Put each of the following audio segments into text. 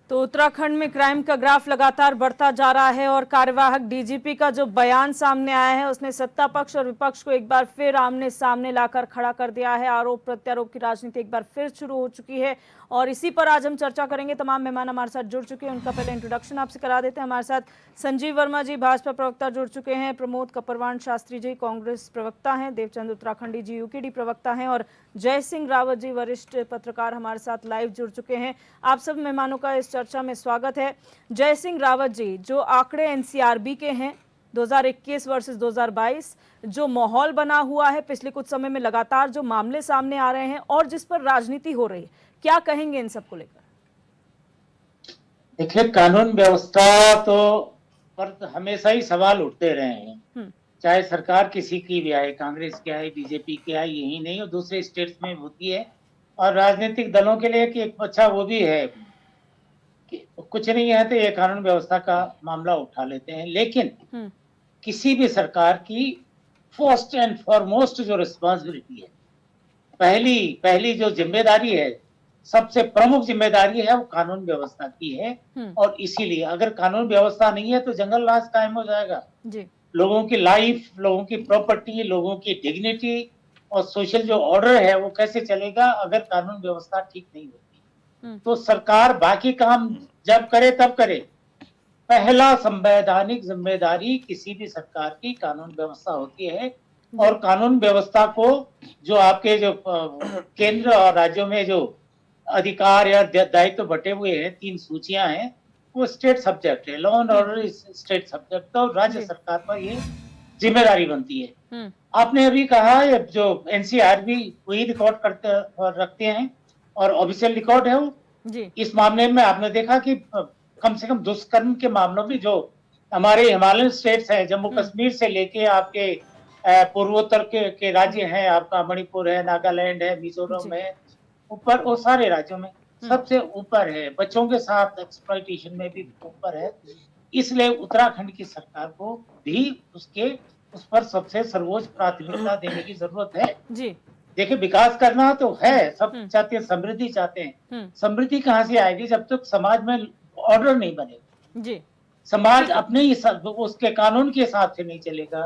तो उत्तराखंड में क्राइम का ग्राफ लगातार बढ़ता जा रहा है और कार्यवाहक डीजीपी का जो बयान सामने आया है उसने सत्ता पक्ष और विपक्ष को एक बार फिर आमने सामने लाकर खड़ा कर दिया है। आरोप प्रत्यारोप की राजनीति एक बार फिर शुरू हो चुकी है और इसी पर आज हम चर्चा करेंगे। तमाम मेहमान हमारे साथ जुड़ चुके हैं, उनका पहले इंट्रोडक्शन आपसे करा देते हैं। हमारे साथ संजीव वर्मा जी भाजपा प्रवक्ता जुड़ चुके हैं, प्रमोद कपरवाण शास्त्री जी कांग्रेस प्रवक्ता हैं, देवचंद उत्तराखंडी जी यूकेडी प्रवक्ता हैं और जय सिंह रावत जी वरिष्ठ पत्रकार हमारे साथ लाइव जुड़ चुके हैं। आप सब मेहमानों का इस चर्चा में स्वागत है। जय सिंह रावत जी, जो आंकड़े एनसीआरबी के हैं 2021 वर्सेस 2022, जो माहौल बना हुआ है पिछले कुछ समय में, लगातार जो मामले सामने आ रहे हैं और जिस पर राजनीति हो रही है, क्या कहेंगे इन सब को लेकर? देखिए, कानून व्यवस्था तो पर हमेशा ही सवाल उठते रहे हैं, चाहे सरकार किसी की भी आए, कांग्रेस की आए, बीजेपी की आए, यही नहीं और दूसरे स्टेट्स में होती है। और राजनीतिक दलों के लिए कि एक अच्छा वो भी है कि कुछ नहीं है तो ये कानून व्यवस्था का मामला उठा लेते हैं। लेकिन किसी भी सरकार की फर्स्ट एंड फॉरमोस्ट जो रिस्पॉन्सिबिलिटी है, पहली जो जिम्मेदारी है, सबसे प्रमुख जिम्मेदारी है, वो कानून व्यवस्था की है। और इसीलिए अगर कानून व्यवस्था नहीं है तो जंगल राज कायम हो जाएगा जी। लोगों की लाइफ, लोगों की प्रॉपर्टी, लोगों की डिग्निटी और सोशल जो ऑर्डर है वो कैसे चलेगा अगर कानून व्यवस्था ठीक नहीं होती। तो सरकार बाकी काम जब करे तब करे, पहला संवैधानिक जिम्मेदारी किसी भी सरकार की कानून व्यवस्था होती है। और कानून व्यवस्था को जो आपके जो केंद्र और राज्यों में जो अधिकार या दायित्व बटे हुए हैं, 3 सूचियां हैं, वो स्टेट सब्जेक्ट है। Law and order state subject, तो राज्य सरकार पर ये जिम्मेदारी बनती है। आपने अभी कहा ये जो एनसीआरबी वही रिकॉर्ड करते और रखते हैं और ऑफिशियल रिकॉर्ड है वो जी। इस मामले में आपने देखा कि कम से कम दुष्कर्म के मामलों में जो हमारे हिमालयन स्टेट्स हैं, जम्मू कश्मीर से लेके आपके पूर्वोत्तर के राज्य हैं, आपका मणिपुर है, नागालैंड है, मिजोरम है, ऊपर वो सारे राज्यों में सबसे ऊपर है। बच्चों के साथ एक्सप्लॉयटेशन में भी ऊपर है। इसलिए उत्तराखंड की सरकार को भी उस पर सबसे सर्वोच्च प्राथमिकता देने की जरूरत है जी। देखिए, विकास करना तो है, सब चाहते हैं, समृद्धि चाहते हैं। समृद्धि कहाँ से आएगी जब तक समाज में ऑर्डर नहीं बनेगा जी। समाज अपने ही उसके कानून के हिसाब से नहीं चलेगा।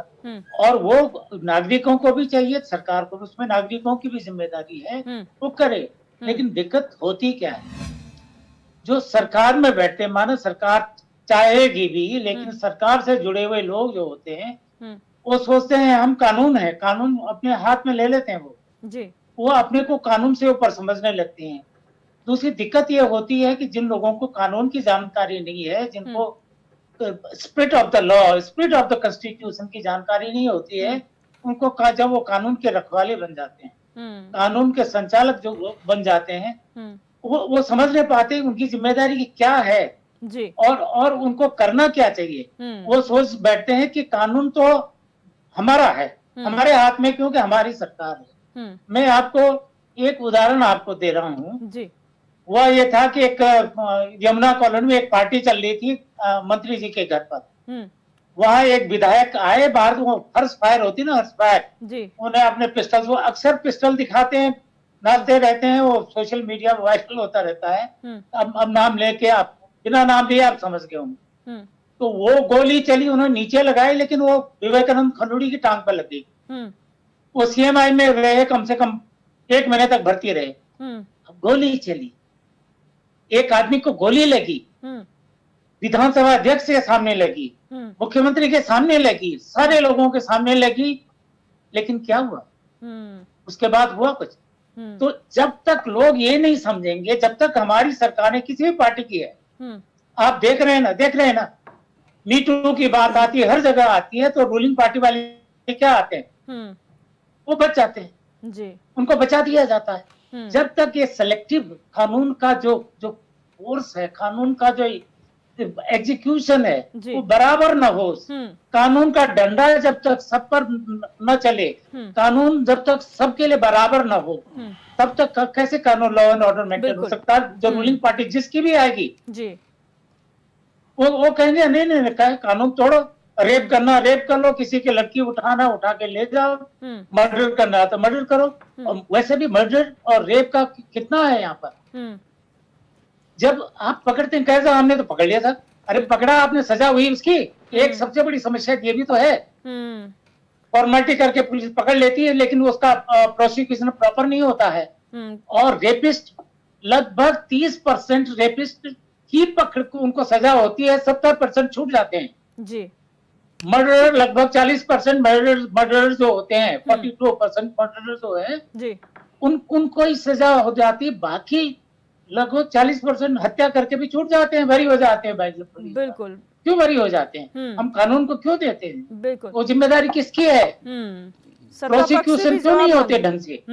और वो नागरिकों को भी चाहिए, सरकार को, उसमें नागरिकों की भी जिम्मेदारी है, वो करे। लेकिन दिक्कत होती क्या है, जो सरकार में बैठते, मानो सरकार चाहेगी भी, लेकिन सरकार से जुड़े हुए लोग जो होते हैं वो सोचते हैं हम कानून है, कानून अपने हाथ में ले लेते हैं वो जी। वो अपने को कानून से ऊपर समझने लगते हैं। दूसरी दिक्कत ये होती है कि जिन लोगों को कानून की जानकारी नहीं है, जिनको spirit of the law, spirit of the constitution की जानकारी नहीं होती है, उनको जब वो कानून के रखवाले बन जाते हैं, कानून के संचालक जो बन जाते हैं, वो समझ नहीं पाते उनकी जिम्मेदारी क्या है जी। और उनको करना क्या चाहिए। वो सोच बैठते हैं कि कानून तो हमारा है, हमारे हाथ में, क्योंकि हमारी सरकार है। मैं आपको एक उदाहरण आपको दे रहा हूँ जी। वह ये था कि एक यमुना कॉलोनी में एक पार्टी चल रही थी मंत्री जी के घर पर। वहां एक विधायक आए बाहर, वो हर्ष फायर होती ना, हर्ष फायर जी। उन्हें अपने पिस्टल, वो अक्सर पिस्टल दिखाते हैं, नाचते रहते हैं, वो सोशल मीडिया वायरल होता रहता है। अब नाम लेके आप बिना नाम लिए आप समझ गए होंगे। तो वो गोली चली, उन्होंने नीचे लगाई, लेकिन वो विवेकानंद खनूड़ी की टांग पर लग गई। वो सीएमआई में रहे, कम से कम 1 महीने तक भर्ती रहे। अब गोली चली, एक आदमी को गोली लगी, विधानसभा अध्यक्ष के सामने लगी, मुख्यमंत्री के सामने लगी, सारे लोगों के सामने लगी, लेकिन क्या हुआ? उसके बाद हुआ कुछ? तो जब तक लोग ये नहीं समझेंगे, जब तक हमारी सरकारें किसी भी पार्टी की है, आप देख रहे हैं ना, मी टू की बात आती है, हर जगह आती है, तो रूलिंग पार्टी वाले क्या आते हैं, वो बच जाते हैं जी। उनको बचा दिया जाता है। जब तक ये सेलेक्टिव कानून का जो फोर्स है, कानून का जो एग्जीक्यूशन है, वो बराबर न हो, कानून का डंडा जब तक सब पर न चले, कानून जब तक सबके लिए बराबर न हो, तब तक कैसे कानून, लॉ एंड ऑर्डर मेंटेन हो सकता है। जो रूलिंग पार्टी जिसकी भी आएगी जी, वो कहेंगे नहीं नहीं, कानून तोड़ो, रेप करना रेप कर लो, किसी की लड़की उठाना उठा के ले जाओ, मर्डर करना तो मर्डर करो। और वैसे भी मर्डर और रेप का कितना है यहाँ पर, जब आप पकड़ते हैं, कैसे हमने तो पकड़ लिया था, अरे पकड़ा आपने, सजा हुई उसकी। एक सबसे बड़ी समस्या ये भी तो है, फॉर्मेलिटी करके पुलिस पकड़ लेती है लेकिन उसका प्रोसिक्यूशन प्रॉपर नहीं होता है। और रेपिस्ट लगभग 30% रेपिस्ट की पकड़ को उनको सजा होती है, 70% छूट जाते हैं जी। मर्डर लगभग 40% मर्डर जो होते हैं, 42% मर्डर जो है जी उनको ही सजा हो जाती है। बाकी लगभग 40% हत्या करके भी छूट जाते हैं, बरी हो जाते हैं भाई। बिल्कुल। क्यों बरी हो जाते हैं? हम कानून को क्यों देते हैं? बिल्कुल। वो जिम्मेदारी किसकी है? प्रोसिक्यूशन क्यों नहीं होते ढंग से?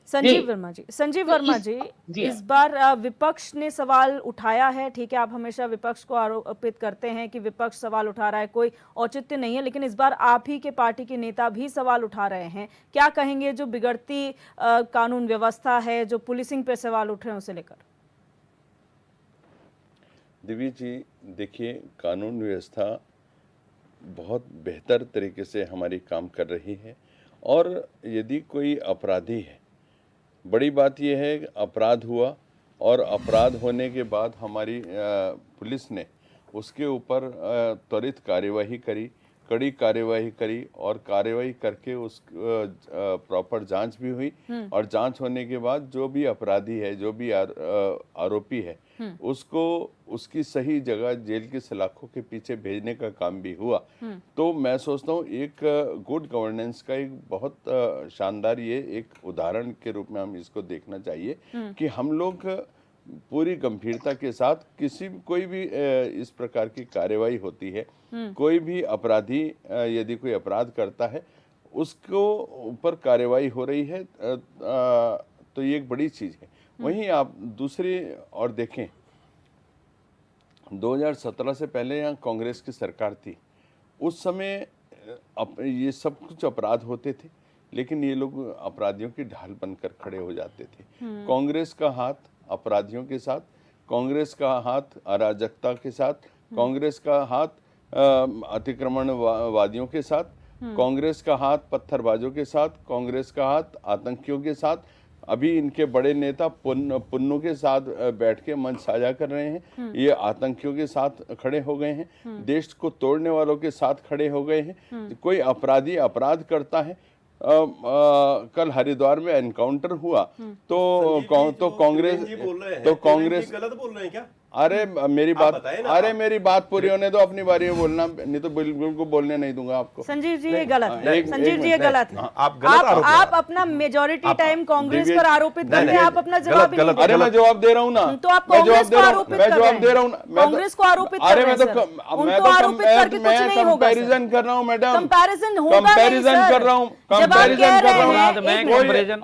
संजीव वर्मा जी, संजीव वर्मा जी, इस बार विपक्ष ने सवाल उठाया है। ठीक है, आप हमेशा विपक्ष को आरोपित करते हैं कि विपक्ष सवाल उठा रहा है, कोई औचित्य नहीं है, लेकिन इस बार आप ही के पार्टी के नेता भी सवाल उठा रहे हैं। क्या कहेंगे जो बिगड़ती कानून व्यवस्था है, जो पुलिसिंग पे सवाल उठ रहे हैं उसे लेकर? दिव्य जी, देखिए, कानून व्यवस्था बहुत बेहतर तरीके से हमारी काम कर रही है। और यदि कोई अपराधी है, बड़ी बात यह है कि अपराध हुआ और अपराध होने के बाद हमारी पुलिस ने उसके ऊपर त्वरित कार्यवाही करी, कड़ी कार्यवाही करी, और कार्यवाही करके उस प्रॉपर जांच भी हुई। और जांच होने के बाद जो भी अपराधी है, जो भी आरोपी है, उसको उसकी सही जगह जेल की सलाखों के पीछे भेजने का काम भी हुआ। तो मैं सोचता हूँ एक गुड गवर्नेंस का एक बहुत शानदार ये एक उदाहरण के रूप में हम इसको देखना चाहिए कि हम लोग पूरी गंभीरता के साथ कोई भी इस प्रकार की कार्यवाही होती है, कोई भी अपराधी यदि कोई अपराध करता है उसको ऊपर कार्यवाही हो रही है, तो ये एक बड़ी चीज़ है। वहीं आप दूसरी और देखें, 2017 से पहले यहाँ कांग्रेस की सरकार थी, उस समय ये सब कुछ अपराध होते थे, लेकिन ये लोग अपराधियों की ढाल बनकर खड़े हो जाते थे। कांग्रेस का हाथ अपराधियों के साथ, कांग्रेस का हाथ अराजकता के साथ, कांग्रेस का हाथ अतिक्रमणवादियों के साथ, कांग्रेस का हाथ पत्थरबाजों के साथ, कांग्रेस का हाथ आतंकियों के साथ। अभी इनके बड़े नेता पुन्नू के साथ बैठ के मंच साझा कर रहे हैं, ये आतंकियों के साथ खड़े हो गए हैं, देश को तोड़ने वालों के साथ खड़े हो गए हैं। कोई अपराधी अपराध करता है, कल हरिद्वार में एनकाउंटर हुआ तो कांग्रेस गलत बोल रहे हैं क्या? अरे मेरी बात पूरी होने दो, अपनी बारी में बोलना, नहीं तो बिल्कुल बोलने नहीं दूंगा आपको। संजीव जी ये गलत है, संजीव जी ये गलत है। आप अपना मेजॉरिटी टाइम कांग्रेस पर आरोपित कर रहे हैं, आप अपना जवाब ही नहीं। अरे मैं जवाब दे रहा हूँ ना, तो आप कांग्रेस को आरोपित कर रहे हैं, दे रहा हूँ, कांग्रेस को आरोपित कर रहे हैं। मैं तो कंपैरिजन कर रहा हूँ मैडम, कंपैरिजन होगा नहीं कंपैरिजन कर रहा हूँ, कंपैरिजन कर रहा हूँ।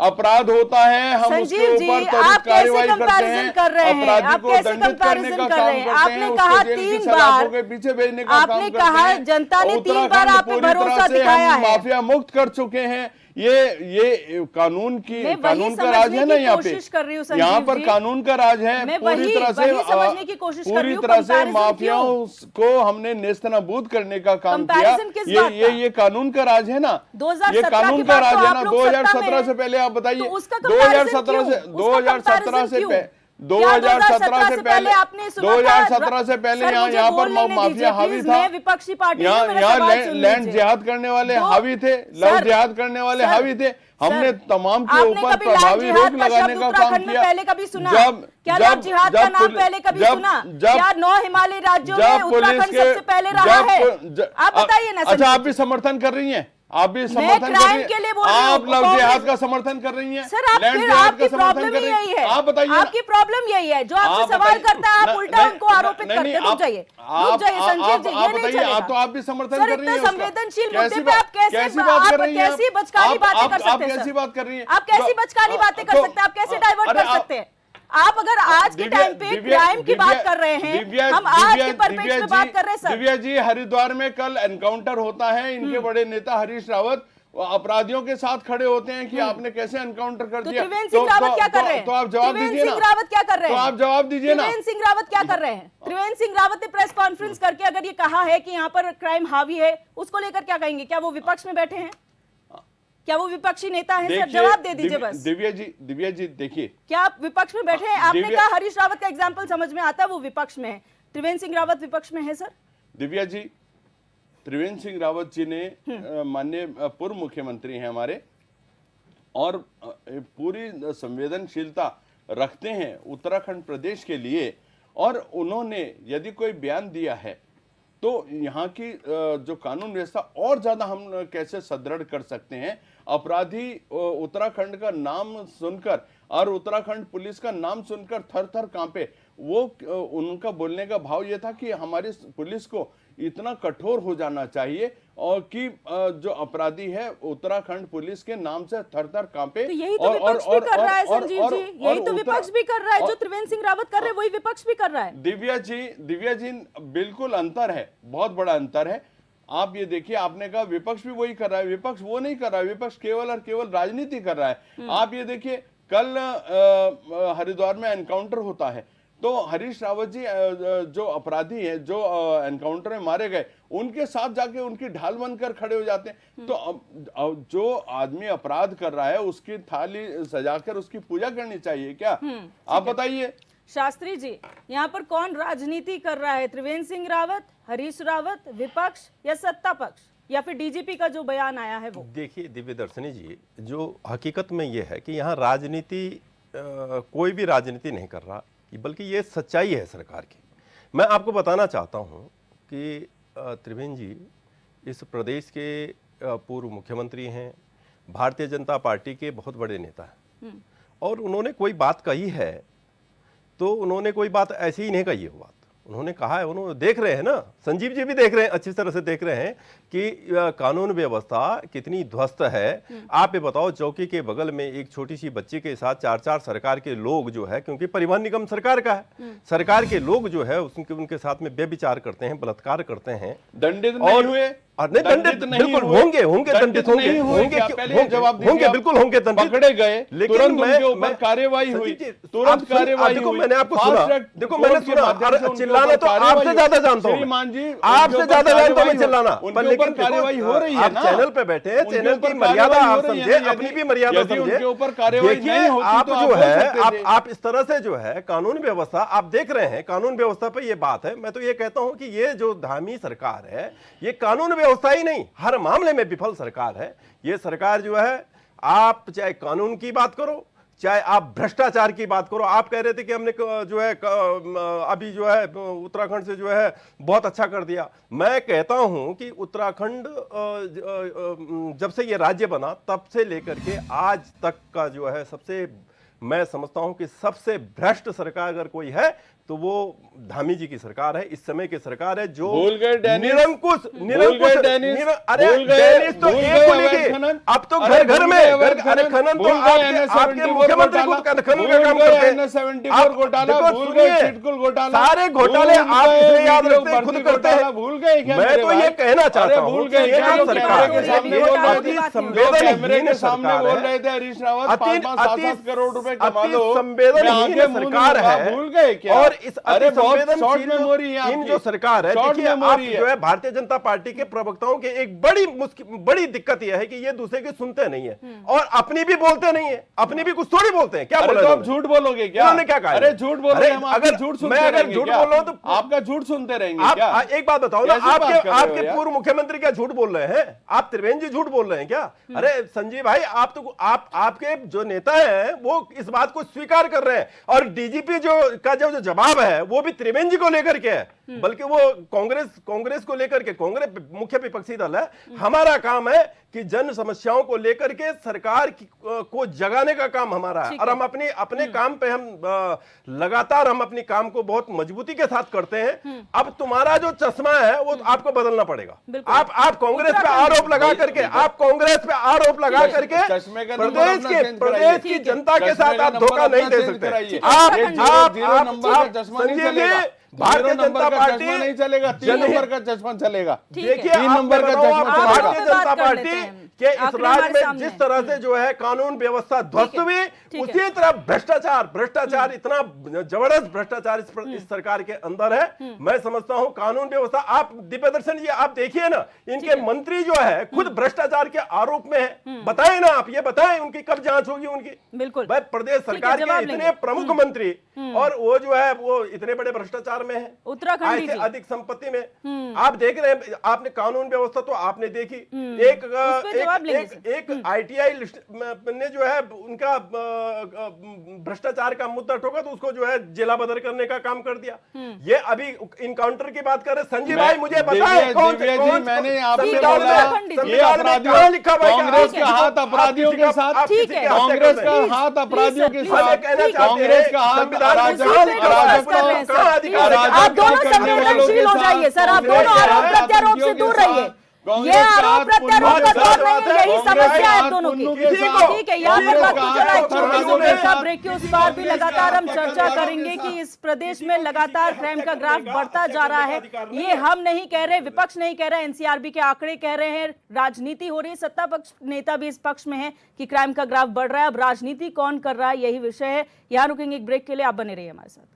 अपराध होता है, हम उसके ऊपर त्वरित कार्रवाई करते हैं, अपराधी को दंडित करने का काम करते हैं, आपने कहा 3 बार के पीछे भेजने का आपने कहा, जनता ने 3 बार आप पे भरोसा दिखाया है, माफिया मुक्त कर चुके हैं। ये कानून का राज है ना, यहाँ पर कानून का राज है। पूरी तरह से माफियाओं को हमने नेस्तनाबूद करने का काम किया। ये कानून का राज है ना, ये कानून का राज है ना। 2017 से पहले आप बताइए, 2017 से पहले यहाँ पर माफिया हावी था, विपक्षी पार्टी यहाँ लैंड जिहाद करने वाले हावी थे, लव जिहाद करने वाले हावी थे। हमने तमाम के ऊपर प्रभावी रोक लगाने का काम किया। पहले कभी सुना? क्या लव जिहाद का नाम पहले कभी सुना? क्या 9 हिमालय राज्यों में उत्तराखंड सबसे पहले रहा है? आप बताइए ना। अच्छा, आप भी समर्थन कर रही हैं, आप भी समर्थन कर रही हैं, आप लव जिहाद का समर्थन कर रही हैं, लैंड जिहाद का समर्थन कर रही हैं। आप बताइए, आपकी प्रॉब्लम यही है, जो आपसे सवाल करता है आप उल्टा उनको आरोपित करते हैं। रुक जाइए संजीव जी, ये नहीं चलेगा। तो आप भी समर्थन कर रही हैं, संवेदनशील मुद्दे पे आप कैसी बचकानी बातें कर सकते हैं? कैसी बात कर रही हैं? आप कैसी बचकानी बातें कर सकते हैं? आप कैसे डाइवर्ट कर सकते हैं? आप अगर आज के टाइम पे क्राइम की बात कर रहे हैं, हम आज के परिप्रेक्ष्य में बात कर रहे हैं सर। दिव्या जी, हरिद्वार में कल एनकाउंटर होता है, इनके बड़े नेता हरीश रावत अपराधियों के साथ खड़े होते हैं कि आपने कैसे एनकाउंटर कर दिया। त्रिवेंद्र सिंह रावत क्या कर रहे हैं? तो आप जवाब दीजिए ना। रावत क्या कर रहे हैं? तो आप जवाब दीजिए ना। त्रिवेंद्र सिंह रावत क्या कर रहे हैं? त्रिवेंद्र सिंह रावत ने प्रेस कॉन्फ्रेंस करके अगर ये कहा है कि यहाँ पर क्राइम हावी है, उसको लेकर क्या कहेंगे? क्या वो विपक्ष में बैठे हैं? क्या वो विपक्षी नेता है? सर देखिए, जवाब दे दीजिए बस। दिव्या जी देखिए, क्या आप विपक्ष में बैठे हैं? आपने दिव्या- कहा हरीश रावत का एग्जाम्पल समझ में आता है, वो विपक्ष में है। त्रिवेंद्र सिंह रावत विपक्ष में है सर। दिव्या जी, त्रिवेंद्र सिंह रावत जी ने माननीय पूर्व मुख्यमंत्री हैं हमारे, और पूरी संवेदनशीलता रखते हैं उत्तराखंड प्रदेश के लिए, और उन्होंने यदि कोई बयान दिया है तो यहाँ की जो कानून व्यवस्था और ज्यादा हम कैसे सुदृढ़ कर सकते हैं। अपराधी उत्तराखंड का नाम सुनकर और उत्तराखंड पुलिस का नाम सुनकर थर थर कांपे। वो उनका बोलने का भाव ये था कि हमारी पुलिस को इतना कठोर हो जाना चाहिए और कि जो अपराधी है उत्तराखंड पुलिस के नाम से थर थर कांपे। तो यही तो विपक्ष भी कर रहा है संजीव जी, यही तो विपक्ष भी कर रहा है, जो त्रिवेंद्र सिंह रावत कर रहे हैं वही विपक्ष भी कर रहा है। दिव्या जी बिल्कुल अंतर है, बहुत बड़ा अंतर है। आप ये देखिए, आपने कहा विपक्ष भी वही कर रहा है, विपक्ष वो नहीं कर रहा है, विपक्ष केवल और केवल राजनीति कर रहा है। आप ये देखिए, कल हरिद्वार में एनकाउंटर होता है तो हरीश रावत जी जो अपराधी हैं, जो एनकाउंटर में मारे गए, उनके साथ जाके उनकी ढाल बनकर खड़े हो जाते हैं। तो अब जो आदमी अपराध कर रहा है उसकी थाली सजाकर उसकी पूजा करनी चाहिए क्या? आप बताइए। शास्त्री जी, यहाँ पर कौन राजनीति कर रहा है? त्रिवेंद्र सिंह रावत, हरीश रावत, विपक्ष या सत्ता पक्ष, या फिर डीजीपी का जो बयान आया है वो? देखिए दिव्य दर्शनी जी, जो हकीकत में ये है कि यहाँ राजनीति कोई भी राजनीति नहीं कर रहा, बल्कि ये सच्चाई है सरकार की। मैं आपको बताना चाहता हूँ कि त्रिवेंद्र जी इस प्रदेश के पूर्व मुख्यमंत्री हैं, भारतीय जनता पार्टी के बहुत बड़े नेता हैं, और उन्होंने कोई बात कही है तो उन्होंने कोई बात ऐसी ही नहीं कही है। वो बात उन्होंने कहा है, उन्होंने देख रहे हैं ना, संजीव जी भी देख रहे हैं, अच्छी तरह से देख रहे हैं कि कानून व्यवस्था कितनी ध्वस्त है। आप ये बताओ, चौकी के बगल में एक छोटी सी बच्ची के साथ चार चार सरकार के लोग जो है, क्योंकि परिवहन निगम सरकार का है, सरकार के लोग जो है उनके साथ में व्यभिचार करते हैं, बलात्कार करते हैं। दंडित नहीं हुए? नहीं, दंडित बिल्कुल होंगे, दंडित होंगे, बिल्कुल होंगे दंडित। पकड़े गए, लेकिन तुरंत उनके ऊपर कार्रवाई हुई, तुरंत कार्रवाई हुई। मैंने आपको सुना, देखो मैंने सुना, चिल्लाना तो आपसे ज्यादा जानता हूं, श्रीमान जी, आपसे ज्यादा जानता हूं मैं चिल्लाना, पर लेकिन कार्रवाई हो रही है आप ना। चैनल पे बैठे हैं, चैनल की मर्यादा आप समझे, अपनी भी मर्यादा समझे। उनके ऊपर कार्रवाई नहीं होती आप तो जो है, आप इस तरह से जो है कानून व्यवस्था आप देख रहे हैं, कानून व्यवस्था पे ये बात है। मैं तो ये कहता हूं कि ये जो धामी सरकार है, ये कानून व्यवस्था ही नहीं, हर मामले में विफल सरकार है ये सरकार। जो है, आप चाहे कानून की बात करो, चाहे आप भ्रष्टाचार की बात करो। आप कह रहे थे कि हमने जो है अभी जो है उत्तराखंड से जो है बहुत अच्छा कर दिया। मैं कहता हूं कि उत्तराखंड जब से ये राज्य बना तब से लेकर के आज तक का जो है सबसे, मैं समझता हूं कि सबसे भ्रष्ट सरकार अगर कोई है तो वो धामी जी की सरकार है, इस समय की सरकार है, जो निरंकुश अरे डेनिस तो एक को लेके अब तो घर घर में, अरे खनन तो आपके मुख्यमंत्री को खनन का काम करते हैं। भूल गए सारे घोटाले, आप इसे याद रखते हैं, खुद करते हैं, भूल गए। मैं तो ये कहना चाहता हूँ कि ये जो सरकार संवेदनहीन सरकार है, अति संवेदनहीन सरकार है, भूल गए क्या? और इस इन जो सरकार है, देखिए आप जो है भारतीय जनता पार्टी के प्रवक्ताओं के एक बड़ी दिक्कत यह है कि ये दूसरे की सुनते नहीं है और अपनी भी बोलते नहीं है, अपनी भी कुछ थोड़ी बोलते हैं। क्या बोला? तो आप झूठ बोलोगे क्या? उन्होंने क्या कहा? अरे झूठ बोल रहे हैं, अगर झूठ बोल रहा हूं तो आपका झूठ सुनते रहेंगे क्या? आप एक बात बताओ ना, आपके पूर्व मुख्यमंत्री क्या झूठ बोल रहे हैं? आप त्रिवेंद्र जी झूठ बोल रहे हैं क्या? अरे संजीव भाई, आपके जो नेता हैं वो इस बात को स्वीकार कर रहे हैं, और डीजीपी जो जवाब है वो भी त्रिवेंद्र जी को लेकर के है, बल्कि वो कांग्रेस को लेकर के, कांग्रेस मुख्य विपक्षी दल है। हमारा काम है कि जन समस्याओं को लेकर के सरकार को जगाने का काम हमारा है, और हम अपने काम पे हम लगातार हम अपनी काम को बहुत मजबूती के साथ करते हैं। अब तुम्हारा जो चश्मा है वो आपको बदलना पड़ेगा। आप कांग्रेस पे आरोप लगा करके, प्रदेश की जनता के साथ आप धोखा नहीं दे सकते। संजीव जी, भारतीय जनता पार्टी नहीं चलेगा, 3 नंबर का चश्मा चलेगा। देखिए, 3 नंबर का चश्मा चलेगा। भारतीय जनता पार्टी कि इस आंकड़े राज्य हमारे में सामने जिस हैं। तरह से जो है कानून व्यवस्था ध्वस्त हुई, उसी तरह भ्रष्टाचार इतना जबरदस्त भ्रष्टाचार इस सरकार के अंदर है। मैं समझता हूं कानून व्यवस्था, आप दिव्यदर्शन जी आप देखिए ना, इनके मंत्री जो है खुद भ्रष्टाचार के आरोप में है। बताएं ना, आप ये बताएं उनकी कब जांच होगी उनकी। बिल्कुल भाई प्रदेश सरकार के जवाब इतने लेंगे। प्रमुख मंत्री और वो जो है वो इतने बड़े भ्रष्टाचार में है, उत्तराखंडी ऐसे जी। अधिक संपत्ति में। आप देख रहे हैं, आपने कानून व्यवस्था तो आपने देखी, उस पे जवाब लेंगे एक आईटीआई ने जो है उनका भ्रष्टाचार का मुद्दा ठोका तो उसको जो है जिला बदर करने का काम कर दिया। ये अभी इनकाउंटर की बात कर रहे संजीव भाई, मुझे बताएं कौन दिव्या जी, मैंने आपसे संविधान बोला में- ये अपराधियों, कहाँ लिखा हुआ है कि कांग्रेस आप का हाथ अपराधियों के साथ, ठीक है। कांग्रेस का प्लीज, हाथ अपराधियों के प्लीज, साथ, प्लीज, कांग्रेस का हाथ संविधान में अराजक कहाँ लिखा हुआ है? अराजकता कर रहे हैं सर, अराजकता प्लीज। आप दोनों करने वालों के संवेदनशील हो साथ, जाइए सर, आप कांग्रेस दोनों के आरोप हाथ प्रत्यारोप से पुन्नू दूर के रहिए। साथ, कांग्रेस ये का आरोप हाथ प्रत्यारोप का पुन्नू दौर नहीं है, यही कांग्रेस समस्या का है हाथ दोनों पुन्नू की। के साथ, ठीक है, यहाँ पर कांग्रेस बात का को हाथ चलाए पत्थरबाजों के साथ, ब्रेक के उस पार भी लगातार हम चर्चा पत्थरबाजों करेंगे के कि साथ। इस प्रदेश में लगातार क्राइम का ग्राफ बढ़ता जा रहा है। ये हम नहीं कह रहे, विपक्ष नहीं कह रहा, एनसीआरबी के आंकड़े कह रहे हैं, राजनीति हो रही है, सत्ता पक्ष नेता भी इस पक्ष में है कि क्राइम का ग्राफ बढ़ रहा है। अब राजनीति कौन कर रहा है, यही विषय है। यहाँ रुकेंगे एक ब्रेक के लिए, आप बने रहिए हमारे साथ।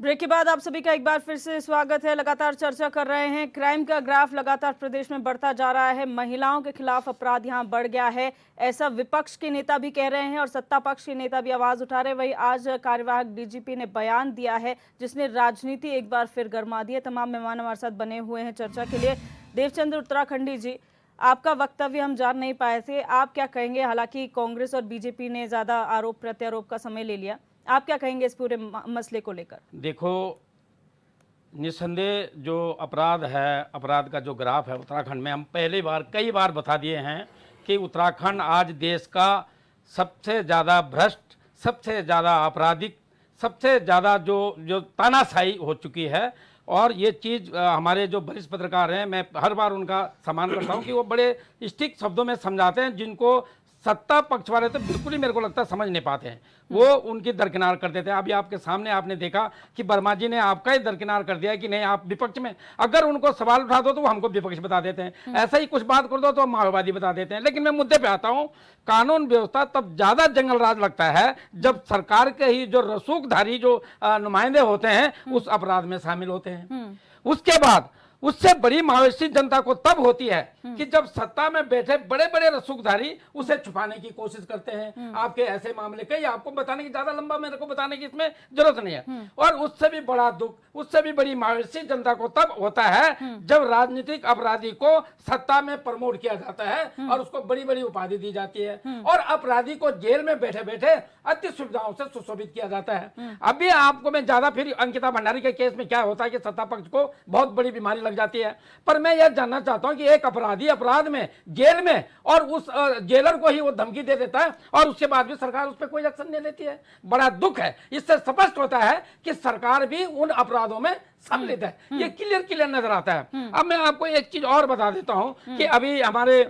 ब्रेक के बाद आप सभी का एक बार फिर से स्वागत है। लगातार चर्चा कर रहे हैं, क्राइम का ग्राफ लगातार प्रदेश में बढ़ता जा रहा है, महिलाओं के खिलाफ अपराध यहां बढ़ गया है, ऐसा विपक्ष के नेता भी कह रहे हैं और सत्ता पक्ष के नेता भी आवाज उठा रहे हैं। वही आज कार्यवाहक डीजीपी ने बयान दिया है जिसने राजनीति एक बार फिर गरमा दी है। तमाम मेहमान हमारे साथ बने हुए हैं चर्चा के लिए। देवचंद्र उत्तराखंडी जी, आपका वक्तव्य हम जान नहीं पाए थे, आप क्या कहेंगे? हालांकि कांग्रेस और बीजेपी ने ज्यादा आरोप प्रत्यारोप का समय ले लिया, आप क्या कहेंगे इस पूरे मसले को लेकर? देखो, निस्संदेह जो अपराध है, अपराध का जो ग्राफ है उत्तराखंड में, हम पहली बार कई बार बता दिए हैं कि उत्तराखंड आज देश का सबसे ज़्यादा भ्रष्ट, सबसे ज़्यादा आपराधिक, सबसे ज़्यादा जो तानाशाही हो चुकी है। और ये चीज़ हमारे जो वरिष्ठ पत्रकार हैं, मैं हर बार उनका सम्मान करता हूँ कि वो बड़े स्टिक शब्दों में समझाते हैं, जिनको सत्ता पक्ष वाले तो बिल्कुल ही मेरे को लगता है समझ नहीं पाते हैं, वो उनकी दरकिनार कर देते हैं। अभी आपके सामने आपने देखा कि वर्मा जी ने आपका ही दरकिनार कर दिया कि नहीं आप विपक्ष में, अगर उनको सवाल उठा दो तो वो हमको विपक्ष बता देते हैं, ऐसा ही कुछ बात कर दो तो माओवादी बता देते हैं। लेकिन मैं मुद्दे पे आता हूँ, कानून व्यवस्था तब ज्यादा जंगल राज लगता है जब सरकार के ही जो रसूखधारी जो नुमाइंदे होते हैं उस अपराध में शामिल होते हैं। उसके बाद उससे बड़ी मावेशी जनता को तब होती है कि जब सत्ता में बैठे बड़े बड़े रसूखधारी उसे छुपाने की कोशिश करते हैं। आपके ऐसे मामले कई, आपको बताने की, ज्यादा लंबा मेरे को बताने की इसमें जरूरत नहीं है। और उससे भी बड़ा दुख, उससे भी बड़ी मावेशी जनता को तब होता है जब राजनीतिक अपराधी को सत्ता में प्रमोट किया जाता है और उसको बड़ी बड़ी उपाधि दी जाती है और अपराधी को जेल में बैठे बैठे अति सुविधाओं से सुशोभित किया जाता है। अभी आपको मैं ज्यादा, फिर अंकिता भंडारी के केस में क्या होता है कि सत्ता पक्ष को बहुत बड़ी बीमारी लग जाती है। पर मैं यह जानना चाहता हूं कि एक अपराधी अपराध में जेल में और उस जेलर को ही वो धमकी दे देता है और उसके बाद भी सरकार उस पर कोई एक्शन नहीं लेती है। बड़ा दुख है। इससे स्पष्ट होता है कि सरकार भी उन अपराधों में सम्मिलित है, ये क्लियर नजर आता है। अब मैं आपको एक चीज और बता देता हूं कि अभी हमारे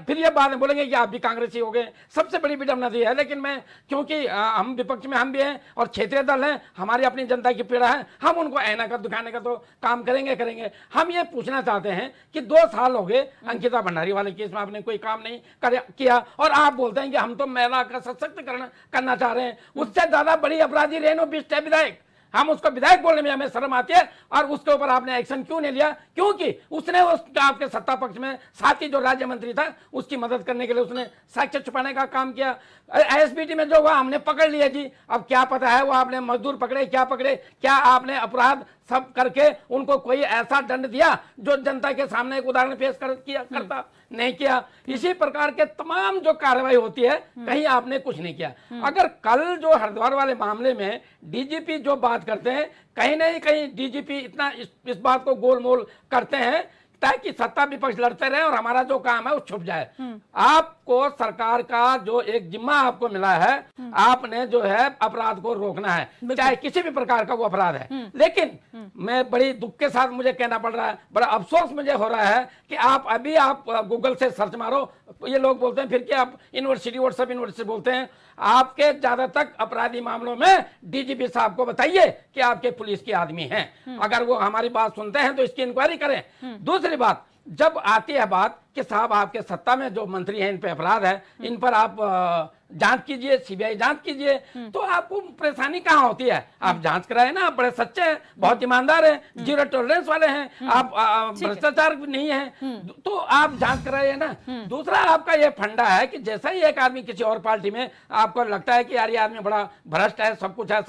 फिर ये बात बोलेंगे कि आप भी कांग्रेसी हो गए, सबसे बड़ी विडम्बना दी है। लेकिन मैं, क्योंकि हम विपक्ष में हम भी हैं और क्षेत्रीय दल हैं, हमारी अपनी जनता की पीड़ा है, हम उनको ऐना का दिखाने का तो काम करेंगे। हम ये पूछना चाहते हैं कि 2 साल हो गए अंकिता भंडारी वाले केस में आपने कोई काम नहीं किया और आप बोलते हैं कि हम तो महिला का सशक्तिकरण करना चाह रहे हैं। उससे ज्यादा बड़ी अपराधी रेणु बिष्ट है विधायक, हम उसको विधायक बोलने में हमें शर्म आती है और उसके ऊपर आपने एक्शन क्यों नहीं लिया? क्योंकि उसने आपके सत्ता पक्ष में साथी जो राज्य मंत्री था उसकी मदद करने के लिए उसने साक्ष्य छुपाने का काम किया। एसपीटी में जो हुआ हमने पकड़ लिया जी, अब क्या पता है वो आपने मजदूर पकड़े, क्या पकड़े, क्या आपने अपराध सब करके उनको कोई ऐसा दंड दिया जो जनता के सामने एक उदाहरण पेश करता? नहीं किया। इसी प्रकार के तमाम जो कार्रवाई होती है कहीं आपने कुछ नहीं किया। अगर कल जो हरिद्वार वाले मामले में डीजीपी जो बात करते हैं, कहीं नहीं कहीं डीजीपी इतना इस बात को गोलमोल करते हैं ताकि सत्ता विपक्ष लड़ते रहे और हमारा जो काम है वो छुप जाए। आपको सरकार का जो एक जिम्मा आपको मिला है, आपने जो है अपराध को रोकना है, चाहे किसी भी प्रकार का वो अपराध है। लेकिन मैं बड़ी दुख के साथ मुझे कहना पड़ रहा है, बड़ा अफसोस मुझे हो रहा है कि आप गूगल से सर्च मारो, ये लोग बोलते हैं फिर कि आप यूनिवर्सिटी व्हाट्सएप यूनिवर्सिटी बोलते हैं, आपके ज्यादातर अपराधी मामलों में डीजीपी साहब को बताइए कि आपके पुलिस के आदमी हैं। अगर वो हमारी बात सुनते हैं तो इसकी इंक्वायरी करें। दूसरी बात, जब आती है बात कि साहब आपके सत्ता में जो मंत्री हैं इन पे अपराध है, इन पर आप जांच कीजिए, सीबीआई जांच कीजिए, तो आपको परेशानी कहाँ होती है? आप जांच कराए ना, आप बड़े सच्चे हैं, बहुत ईमानदार हैं, जीरो टॉलरेंस वाले हैं, आप भ्रष्टाचार भी नहीं है, तो आप जांच कराइए ना। दूसरा, आपका ये फंडा है कि जैसा ही एक आदमी किसी और पार्टी में आपको लगता है कि यार ये आदमी बड़ा भ्रष्ट है, सब कुछ है,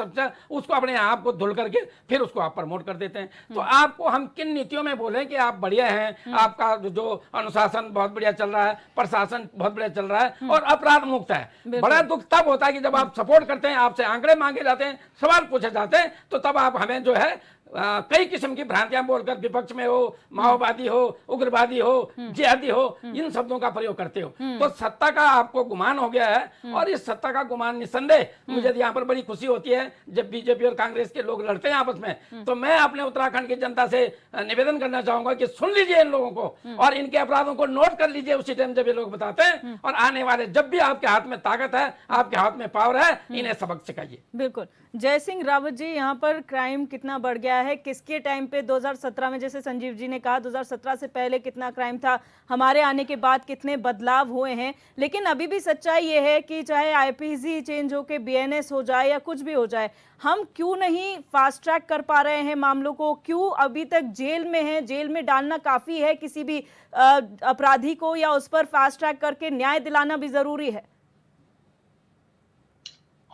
उसको अपने आप को धुल करके फिर उसको आप प्रमोट कर देते हैं। तो आपको हम किन नीतियों में बोले कि आप बढ़िया हैं, आपका जो अनुशासन बहुत बढ़िया चल रहा है, प्रशासन बहुत बढ़िया चल रहा है और अपराध मुक्त है। बड़ा दुख तब होता है कि जब आप सपोर्ट करते हैं, आपसे आंकड़े मांगे जाते हैं, सवाल पूछे जाते हैं, तो तब आप हमें जो है कई किस्म की भ्रांतियां बोलकर विपक्ष में हो, माओवादी हो, उग्रवादी हो, जिहादी हो, इन शब्दों का प्रयोग करते हो। तो सत्ता का आपको गुमान हो गया है और इस सत्ता का गुमान निस्संदेह मुझे यहाँ पर बड़ी खुशी होती है जब बीजेपी और कांग्रेस के लोग लड़ते हैं आपस में। तो मैं अपने उत्तराखंड की जनता से निवेदन करना चाहूंगा कि सुन लीजिए इन लोगों को और इनके अपराधों को नोट कर लीजिए उसी टाइम जब ये लोग बताते हैं, और आने वाले जब भी आपके हाथ में ताकत है, आपके हाथ में पावर है, इन्हें सबक सिखाइए। बिल्कुल। जय सिंह रावत जी, यहाँ पर क्राइम कितना बढ़ गया है, किसके टाइम पे 2017 में, जैसे संजीव जी ने कहा 2017 से पहले कितना क्राइम था, हमारे आने के बाद कितने बदलाव हुए हैं, लेकिन अभी भी सच्चाई ये है कि चाहे आईपीसी चेंज हो के बीएनएस हो जाए या कुछ भी हो जाए, हम क्यों नहीं फास्ट ट्रैक कर पा रहे हैं मामलों को? क्यों अभी तक जेल में है? जेल में डालना काफी है किसी भी अपराधी को, या उस पर फास्ट ट्रैक करके न्याय दिलाना भी जरूरी है?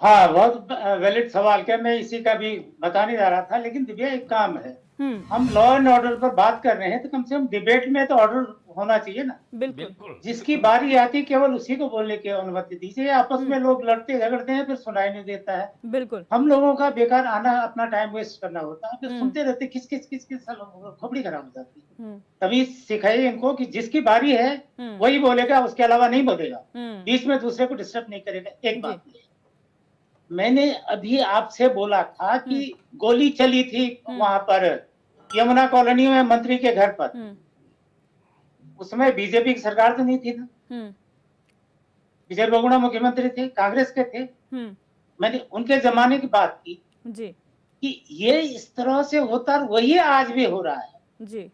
हाँ, बहुत वैलिड सवाल क्या, मैं इसी का भी बताने जा रहा था। लेकिन दिव्या, एक काम है, हम लॉ एंड ऑर्डर पर बात कर रहे हैं तो कम से कम डिबेट में तो ऑर्डर होना चाहिए ना। बिल्कुल। जिसकी बारी आती केवल उसी को बोलने की अनुमति दीजिए। आपस में लोग लड़ते झगड़ते हैं, फिर सुनाई नहीं देता है। बिल्कुल। हम लोगों का बेकार आना, अपना टाइम वेस्ट करना होता है, फिर सुनते रहते किस किस खोपड़ी खराब हो जाती है। तभी सिखाइए इनको कि जिसकी बारी है वही बोलेगा, उसके अलावा नहीं बोलेगा, बीच में दूसरे को डिस्टर्ब नहीं करेगा। एक बात मैंने अभी आपसे बोला था कि गोली चली थी वहां पर यमुना कॉलोनी में मंत्री के घर पर, उसमें बीजेपी की सरकार तो नहीं थी ना, विजय बहुगुणा मुख्यमंत्री थे, कांग्रेस के थे। मैंने उनके जमाने की बात की जी, कि ये इस तरह से होता, वही आज भी हो रहा है जी।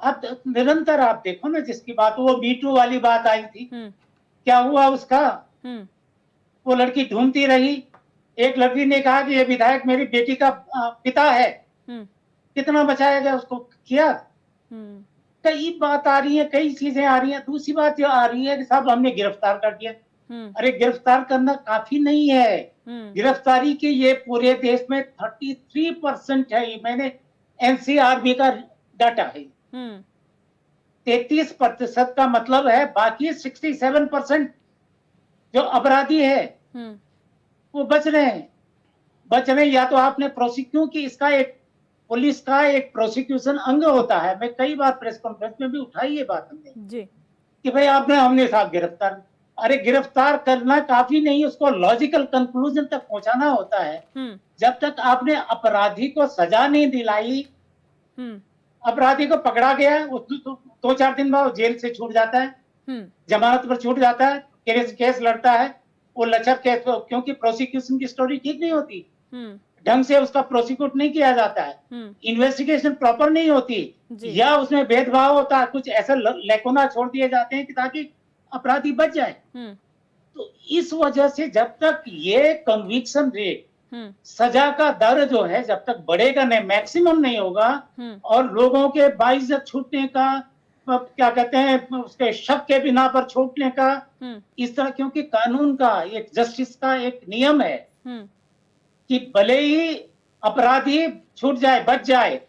अब निरंतर आप देखो ना, जिसकी बात, वो मीटू वाली बात आई थी, क्या हुआ उसका? वो लड़की ढूंढती रही, एक लड़की ने कहा कि ये विधायक मेरी बेटी का पिता है, कितना बचाया गया उसको, किया। कई बात आ रही है, कई चीजें आ रही हैं। दूसरी बात जो आ रही है कि साहब हमने गिरफ्तार कर दिया। अरे गिरफ्तार करना काफी नहीं है, गिरफ्तारी के ये पूरे देश में 33% है, ये मैंने एनसीआरबी का डाटा है। 33% का मतलब है बाकी 67% जो अपराधी है वो बच रहे हैं। या तो आपने प्रोसिक्यूट की, इसका एक पुलिस का एक प्रोसिक्यूशन अंग होता है। मैं कई बार प्रेस कॉन्फ्रेंस में भी उठाई ये बात हमने जी, कि भाई हमने साहब गिरफ्तार, अरे गिरफ्तार करना काफी नहीं, उसको लॉजिकल कंक्लूजन तक पहुंचाना होता है। जब तक आपने अपराधी को सजा नहीं दिलाई, अपराधी को पकड़ा गया, वो 2-4 दिन बाद जेल से छूट जाता है, जमानत पर छूट जाता है, केस लड़ता है, वो लचर केस, क्योंकि प्रोसिक्यूशन की स्टोरी ठीक नहीं होती, ढंग से उसका प्रोसिक्यूट नहीं किया जाता है, इन्वेस्टिगेशन प्रॉपर नहीं होती, या उसमें भेदभाव होता है, कुछ ऐसे लेकोना छोड़ दिए जाते हैं कि ताकि अपराधी बच जाए। तो इस वजह से जब तक ये कन्विक्शन रेट, सजा का दर जो है जब तक बढ़ेगा नहीं, मैक्सिमम नहीं होगा, और लोगों के बाइज्जत छूटने का, क्या कहते हैं, उसके शक के बिना पर छूटने का, इस तरह, क्योंकि कानून का एक, जस्टिस का एक नियम है कि भले ही अपराधी छूट जाए, बच जाए,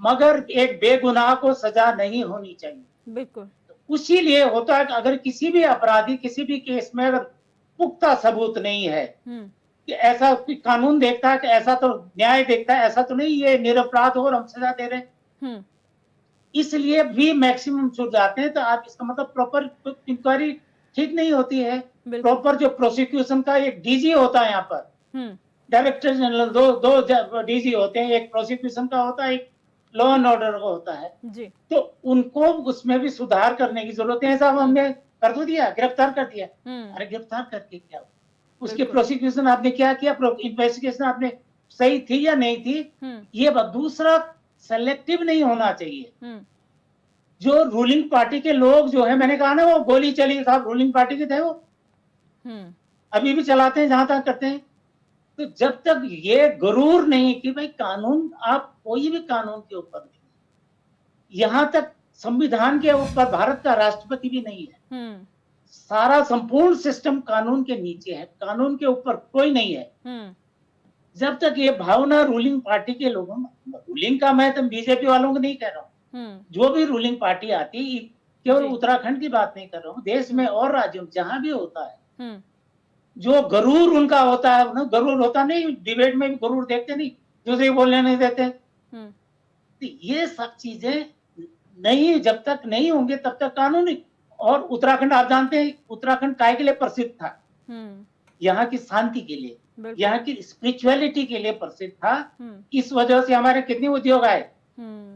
मगर एक बेगुनाह को सजा नहीं होनी चाहिए। बिल्कुल। उसी लिए होता है कि अगर किसी भी अपराधी, किसी भी केस में अगर पुख्ता सबूत नहीं है कि ऐसा कानून देखता है कि ऐसा तो न्याय देखता है, ऐसा तो नहीं ये निरपराध हो और हम सजा दे रहे हैं, इसलिए भी मैक्सिमम छूट जाते हैं। तो आप इसका मतलब प्रॉपर इंक्वायरी ठीक नहीं होती है, प्रॉपर जो प्रोसिक्यूशन का एक डीजी होता है यहाँ पर, डायरेक्टर जनरल, दो डीजी होते हैं, एक प्रोसिक्यूशन का होता है, एक लॉ एंड ऑर्डर का होता है। जी। तो उनको उसमें भी सुधार करने की जरूरत है। साहब हमने कर तो दिया, गिरफ्तार कर दिया, अरे गिरफ्तार करके क्या हुआ? उसकी बिल्कुल। प्रोसिक्यूशन आपने क्या किया, इन्वेस्टिगेशन आपने सही थी या नहीं थी? ये बात। दूसरा, सेलेक्टिव नहीं होना चाहिए। जो रूलिंग पार्टी के लोग जो है, मैंने कहा ना वो गोली चली साहब, रूलिंग पार्टी के थे वो, अभी भी चलाते हैं, जहां तक करते हैं। तो जब तक ये गरूर नहीं कि भाई कानून, आप कोई भी कानून के ऊपर नहीं, यहां तक संविधान के ऊपर भारत का राष्ट्रपति भी नहीं है, सारा संपूर्ण सिस्टम कानून के नीचे है, कानून के ऊपर कोई नहीं है। जब तक ये भावना रूलिंग पार्टी के लोगों में, रूलिंग का मैं तो बीजेपी वालों को नहीं कह रहा हूँ, जो भी रूलिंग पार्टी आती, केवल उत्तराखंड की बात नहीं कर रहा हूँ, देश में और राज्यों में जहां भी होता है, जो गरूर उनका होता है ना, गरूर होता नहीं, डिबेट में भी गरूर देखते नहीं, दूसरे बोलने नहीं देते। तो ये सब चीजें नहीं, जब तक नहीं होंगे तब तक कानूनी। और उत्तराखंड आप जानते हैं, उत्तराखंड काय के लिए प्रसिद्ध था? यहाँ की शांति के लिए, यहाँ की स्पिरिचुअलिटी के लिए प्रसिद्ध था। इस वजह से हमारे कितने उद्योग आए।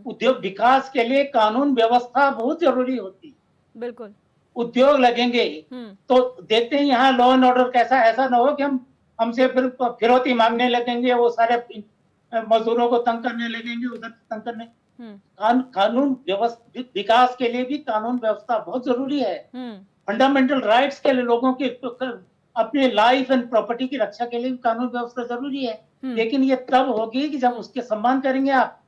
उद्योग विकास के लिए कानून व्यवस्था बहुत जरूरी होती है। बिल्कुल। उद्योग लगेंगे तो देखते हैं यहाँ लॉ एंड ऑर्डर कैसा, ऐसा ना हो कि हमसे फिर फिरौती मांगने लगेंगे, वो सारे मजदूरों को तंग करने लगेंगे, उधर तंग करने। कानून व्यवस्था विकास के लिए भी कानून व्यवस्था बहुत जरूरी है। फंडामेंटल राइट्स के लिए, लोगों की अपने लाइफ एंड प्रॉपर्टी की रक्षा के लिए भी कानून व्यवस्था जरूरी है। लेकिन ये तब होगी कि जब उसके सम्मान करेंगे आप,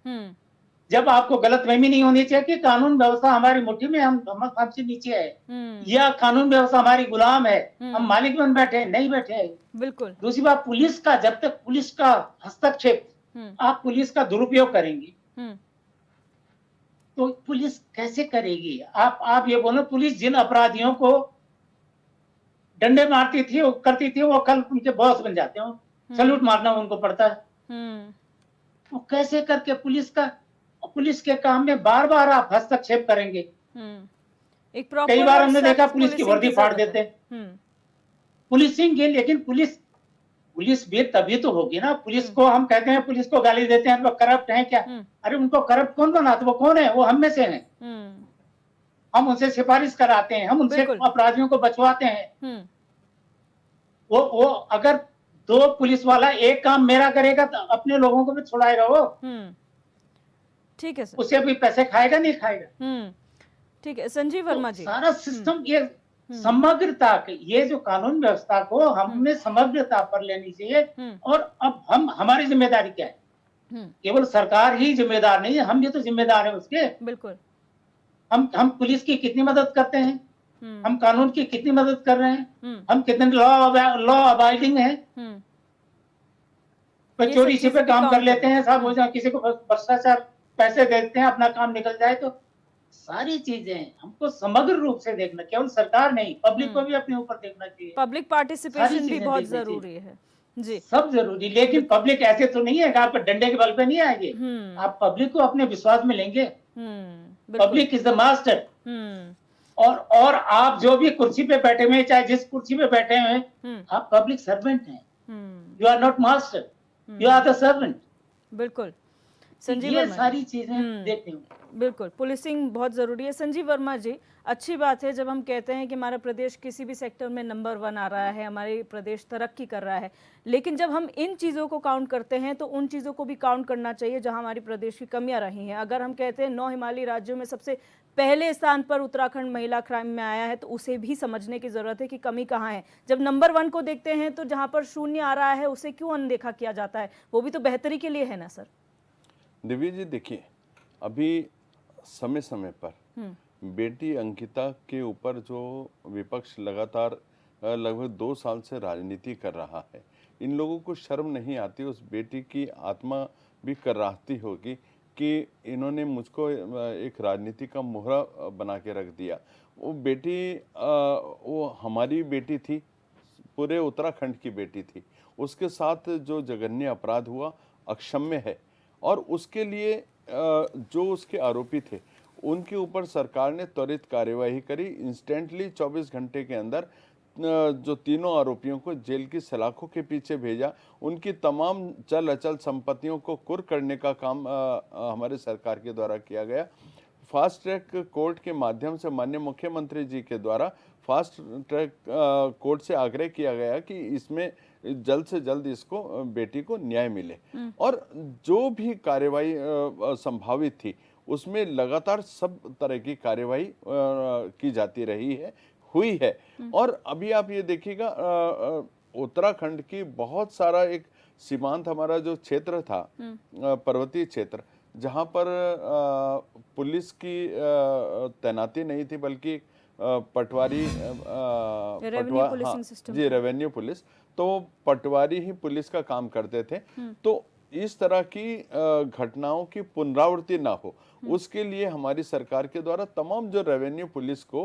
जब आपको गलतफहमी नहीं होनी चाहिए कि कानून व्यवस्था हमारी मुट्ठी में, हमसे नीचे है, या कानून व्यवस्था हमारी गुलाम है, हम मालिक बन बैठे, नहीं बैठे। बिल्कुल। दूसरी बात, पुलिस का, जब तक पुलिस का हस्तक्षेप, आप पुलिस का दुरुपयोग करेंगे तो पुलिस कैसे करेगी? आप ये बोलो, पुलिस जिन अपराधियों को डंडे मारती थी, करती थी, वो कल उनके बॉस बन जाते हो, सैल्यूट मारना उनको पड़ता है। वो कैसे करके पुलिस के काम में बार बार आप हस्तक्षेप करेंगे? एक प्रॉपर, कई बार हमने देखा पुलिस की वर्दी फाड़ देते हैं, पुलिसिंग के। लेकिन पुलिस भी तभी तो होगी ना। पुलिस को हम कहते हैं, पुलिस को गाली देते हैं, वो करप्ट है क्या? अरे उनको करप्ट कौन बनाता? वो कौन है? वो हम में से हैं। हम उनसे सिफारिश कराते हैं, हम उनसे अपराधियों को बचवाते हैं। वो अगर दो पुलिस वाला एक काम मेरा करेगा तो अपने लोगों को भी छुड़ाए रहो। ठीक है सर। उसे भी पैसे खाएगा नहीं खाएगा? ठीक है संजीव वर्मा जी। सारा सिस्टम ये समग्रता, ये जो कानून व्यवस्था को हमने समग्रता पर लेनी चाहिए। और अब हमारी जिम्मेदारी क्या है? केवल सरकार ही जिम्मेदार नहीं है, हम भी तो जिम्मेदार है उसके। बिल्कुल। हम पुलिस की कितनी मदद करते हैं, हम कानून की कितनी मदद कर रहे हैं, हम कितने लॉ अबाइडिंग है? कोई चोरी छिपे काम कर लेते हैं साहब, हो जाए, किसी को भ्रष्टाचार, पैसे देते हैं, अपना काम निकल जाए। तो सारी चीजें हमको समग्र रूप से देखना, केवल सरकार नहीं, पब्लिक को भी अपने ऊपर देखना चाहिए। पब्लिक पार्टिसिपेशन भी बहुत जरूरी है जी, सब जरूरी। लेकिन पब्लिक ऐसे तो नहीं है कि आप डंडे के बल पे नहीं आएंगे। आप पब्लिक को अपने विश्वास में लेंगे। Public is the master. और आप जो भी कुर्सी पे बैठे हुए, चाहे जिस कुर्सी पे बैठे हुए, आप पब्लिक सर्वेंट हैं। You are not master, you are the servant. बिल्कुल संजीव ये वर्मा, सारी चीजें देखते हैं। बिल्कुल पुलिसिंग बहुत ज़रूरी है। संजीव वर्मा जी, अच्छी बात है जब हम कहते हैं कि हमारा प्रदेश किसी भी सेक्टर में नंबर 1 आ रहा है, हमारे प्रदेश तरक्की कर रहा है, लेकिन जब हम इन चीज़ों को काउंट करते हैं तो उन चीज़ों को भी काउंट करना चाहिए जहां हमारी प्रदेश की कमियां रही हैं। अगर हम कहते हैं 9 हिमालयी राज्यों में सबसे पहले स्थान पर उत्तराखंड महिला क्राइम में आया है, तो उसे भी समझने की ज़रूरत है कि कमी कहाँ है। जब नंबर 1 को देखते हैं तो जहाँ पर 0 आ रहा है उसे क्यों अनदेखा किया जाता है? वो भी तो बेहतरी के लिए है ना सर। दिव्या जी देखिए, अभी समय समय पर बेटी अंकिता के ऊपर जो विपक्ष लगातार लगभग 2 साल से राजनीति कर रहा है, इन लोगों को शर्म नहीं आती? उस बेटी की आत्मा भी कराहती होगी कि इन्होंने मुझको एक राजनीति का मोहरा बना के रख दिया। वो बेटी वो हमारी बेटी थी, पूरे उत्तराखंड की बेटी थी। उसके साथ जो जघन्य अपराध हुआ अक्षम्य है, और उसके लिए जो उसके आरोपी थे उनके ऊपर सरकार ने त्वरित कार्यवाही करी। इंस्टेंटली 24 घंटे के अंदर जो तीनों आरोपियों को जेल की सलाखों के पीछे भेजा, उनकी तमाम चल अचल संपत्तियों को कुर्क करने का काम हमारे सरकार के द्वारा किया गया। फास्ट ट्रैक कोर्ट के माध्यम से माननीय मुख्यमंत्री जी के द्वारा फास्ट ट्रैक कोर्ट से आग्रह किया गया कि इसमें जल्द से जल्द इसको बेटी को न्याय मिले, और जो भी कार्यवाही संभावित थी उसमें लगातार सब तरह की कार्यवाही की जाती रही है, हुई है। और अभी आप ये देखिएगा उत्तराखंड की बहुत सारा एक सीमांत हमारा जो क्षेत्र था, पर्वतीय क्षेत्र, जहाँ पर पुलिस की तैनाती नहीं थी बल्कि पटवारी जी रेवेन्यू पुलिस, तो पटवारी ही पुलिस का काम करते थे। तो इस तरह की घटनाओं की पुनरावृत्ति ना हो, उसके लिए हमारी सरकार के द्वारा तमाम जो रेवेन्यू पुलिस को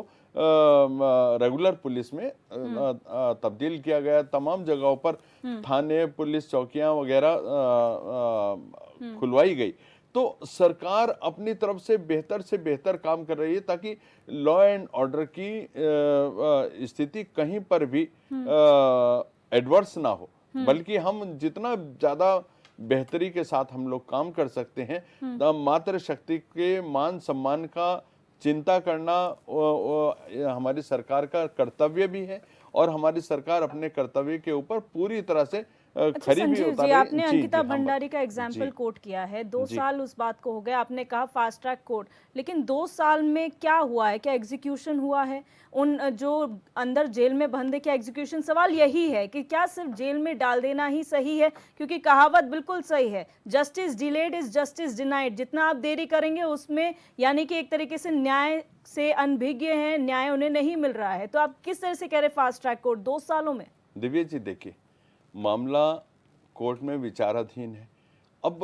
रेगुलर पुलिस में तब्दील किया गया। तमाम जगहों पर थाने, पुलिस चौकियां वगैरह खुलवाई गई। तो सरकार अपनी तरफ से बेहतर काम कर रही है ताकि लॉ एंड ऑर्डर की स्थिति कहीं पर भी एडवर्स ना हो, बल्कि हम जितना ज्यादा बेहतरी के साथ हम लोग काम कर सकते हैं, मातृशक्ति के मान सम्मान का चिंता करना हमारी सरकार का कर्तव्य भी है, और हमारी सरकार अपने कर्तव्य के ऊपर पूरी तरह से खरी भी संजीव उतार जी, रही है। आपने अंकिता भंडारी का एग्जाम्पल कोट किया है, 2 साल उस बात को हो गए, आपने कहा फास्ट ट्रैक कोर्ट, लेकिन 2 साल में क्या हुआ है? क्या एग्जीक्यूशन हुआ है? उन जो अंदर जेल में बंद है, क्या एग्जीक्यूशन? सवाल यही है कि क्या सिर्फ जेल में डाल देना ही सही है? क्योंकि कहावत बिल्कुल सही है, justice delayed is justice denied. जितना आप देरी करेंगे उसमें यानी कि एक तरीके से न्याय से अनभिज्ञ हैं, न्याय उन्हें नहीं मिल रहा है। तो आप किस तरह से कह रहे फास्ट ट्रैक कोर्ट 2 सालों में? दिव्या जी देखिए, मामला कोर्ट में विचाराधीन है। अब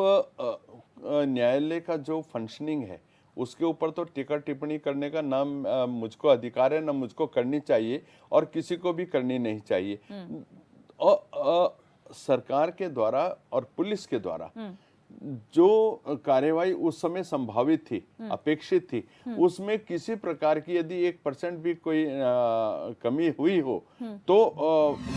न्यायालय का जो फंक्शनिंग है उसके ऊपर तो टीका टिप्पणी करने का ना मुझको अधिकार है, ना मुझको करनी चाहिए, और किसी को भी करनी नहीं चाहिए। और सरकार के द्वारा और पुलिस के द्वारा जो कार्यवाही उस समय संभावित थी, अपेक्षित थी, उसमें किसी प्रकार की यदि 1% भी कोई कमी हुई हो तो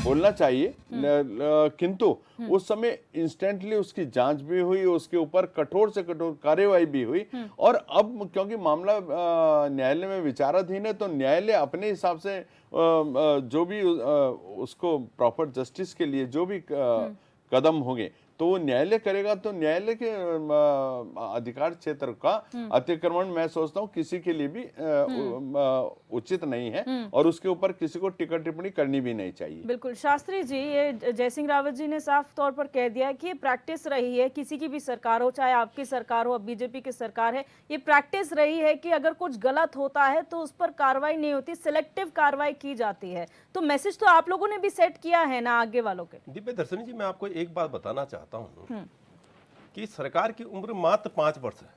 बोलना चाहिए, किंतु उस समय इंस्टेंटली उसकी जांच भी हुई, उसके ऊपर कठोर से कठोर कार्यवाही भी हुई। और अब क्योंकि मामला न्यायालय में विचाराधीन है, तो न्यायालय अपने हिसाब से जो भी उसको प्रॉपर जस्टिस के लिए जो भी कदम होंगे तो वो न्यायालय करेगा। तो न्यायालय के अधिकार क्षेत्र का अतिक्रमण मैं सोचता हूँ किसी के लिए भी उचित नहीं है, और उसके ऊपर किसी को टिक्का टिप्पणी करनी भी नहीं चाहिए। बिल्कुल शास्त्री जी, ये जयसिंह रावत जी ने साफ तौर पर कह दिया कि ये प्रैक्टिस रही है, किसी की भी सरकार हो, चाहे आपकी सरकार हो, अब बीजेपी की सरकार है, ये प्रैक्टिस रही है कि अगर कुछ गलत होता है तो उस पर कार्रवाई नहीं होती, सिलेक्टिव कार्रवाई की जाती है। तो मैसेज तो आप लोगों ने भी सेट किया है ना आगे वालों के। दिव्य दर्शनी जी, मैं आपको एक बात बताना चाहता हूं कि सरकार की उम्र मात्र 5 वर्ष है।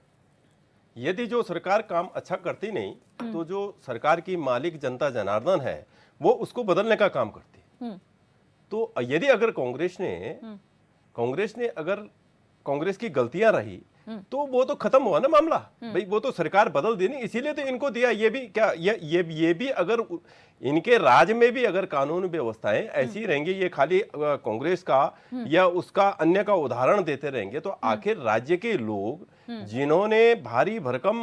यदि जो सरकार काम अच्छा करती नहीं तो जो सरकार की मालिक जनता जनार्दन है वो उसको बदलने का काम करती। तो यदि अगर कांग्रेस की गलतियां रही तो वो तो खत्म हुआ ना मामला। भाई वो तो सरकार बदल देनी, इसीलिए तो इनको दिया। ये भी क्या ये भी अगर इनके राज में भी अगर कानून व्यवस्थाएं ऐसी रहेंगी, ये खाली कांग्रेस का या उसका अन्य का उदाहरण देते रहेंगे, तो आखिर राज्य के लोग जिन्होंने भारी भरकम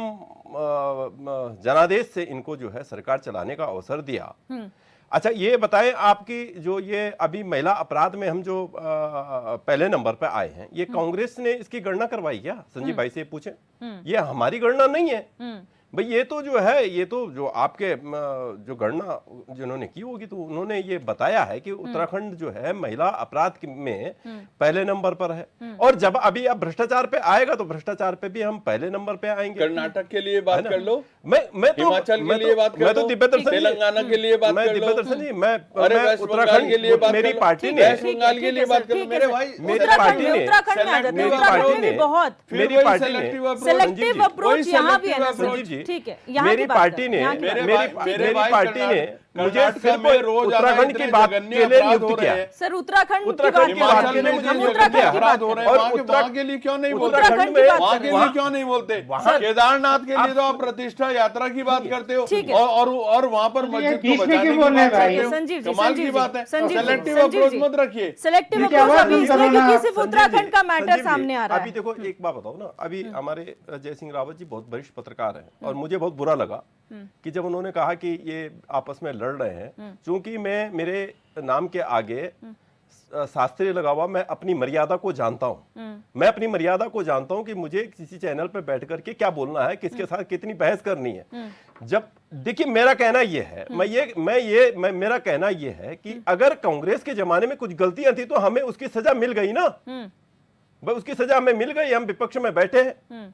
जनादेश से इनको जो है सरकार चलाने का अवसर दिया। अच्छा ये बताएं, आपकी जो ये अभी महिला अपराध में हम जो पहले नंबर पे आए हैं, ये कांग्रेस ने इसकी गणना करवाई क्या? संजीव भाई से पूछें, ये हमारी गणना नहीं है भाई। ये तो जो है, ये तो जो आपके जो गणना जिन्होंने की होगी तो उन्होंने ये बताया है कि उत्तराखंड जो है महिला अपराध में पहले नंबर पर है। और जब अभी अब भ्रष्टाचार पे आएगा तो भ्रष्टाचार पे भी हम पहले नंबर पे आएंगे। कर्नाटक के लिए बात कर लो, मैं तो हिमाचल के लिए बात कर लो, मैं तो दिव्य दर्शन तेलंगाना के लिए बात कर लो, दिव्य दर्शन जी, मैं उत्तराखंड के लिए बात, मेरी पार्टी ने, वेस्ट बंगाल के लिए बात कर लो मेरे भाई, मेरी पार्टी ने, उत्तराखंड में आ जाते हैं, उत्तराखंड में भी बहुत मेरी पार्टी ने सेलेक्टिव अप्रोच यहाँ भी है ना संजीव जी, जी, ठीक है, यहाँ मेरी की बात पार्टी करें, ने यहाँ की बात मेरे करें। भाई- मेरे मेरी भाई पार्टी ने मुझे कर्नाटक सिर्फ में रोज उत्तराखंड की बात के लिए नियुक्त किया। सर उत्तराखंड की उत्तराखंड बात की कर बात रहे के लिए हैं। मुझे हम नियुक्त उत्तराखंड किया। की बात हो कर रहे रहे हैं, हैं। वहाँ के लिए क्यों नहीं बोलते? उत्तराखंड की बात वहाँ कर के रहे लिए हैं। क्यों नहीं बोलते? वहाँ- केदारनाथ के लिए तो आप प्रतिष्ठा यात्रा की बात करते हो ठीक है। और वहाँ पर मस्जिद को बीच में बचाने क्यों की बोल रहे हैं बात भाई? करते हो। संजीव जी, कमाल संजीव की जी, बात है। संजीव जी, सेलेक्टिव संजीव अप्रोच जी। मत रखिए। सेलेक्टिव ये अप्रोच आवाज अभी नहीं इसलिए करो ना। क्योंकि सिर्फ संजीव उत्तराखंड जी, का मैटर संजीव जी, सामने आ रहा अभी है। देखो एक बात बताओ ना, अभी हमारे जय सिंह रावत जी बहुत वरिष्ठ पत्रकार हैं और मुझे बहुत बुरा लगा कि जब उन्होंने कहा कि ये आपस में लड़ रहे हैं, क्योंकि मैं मेरे नाम के आगे शास्त्रीय लगा हुआ, मैं अपनी मर्यादा को जानता हूं। मैं अपनी मर्यादा को जानता हूं कि मुझे किसी चैनल पर बैठ करके क्या बोलना है, किसके साथ कितनी बहस करनी है। जब देखिए मेरा कहना ये है, मेरा कहना ये है कि अगर कांग्रेस के जमाने में कुछ गलतियां थी तो हमें उसकी सजा मिल गई ना, भाई उसकी सजा हमें मिल गई, हम विपक्ष में बैठे हैं।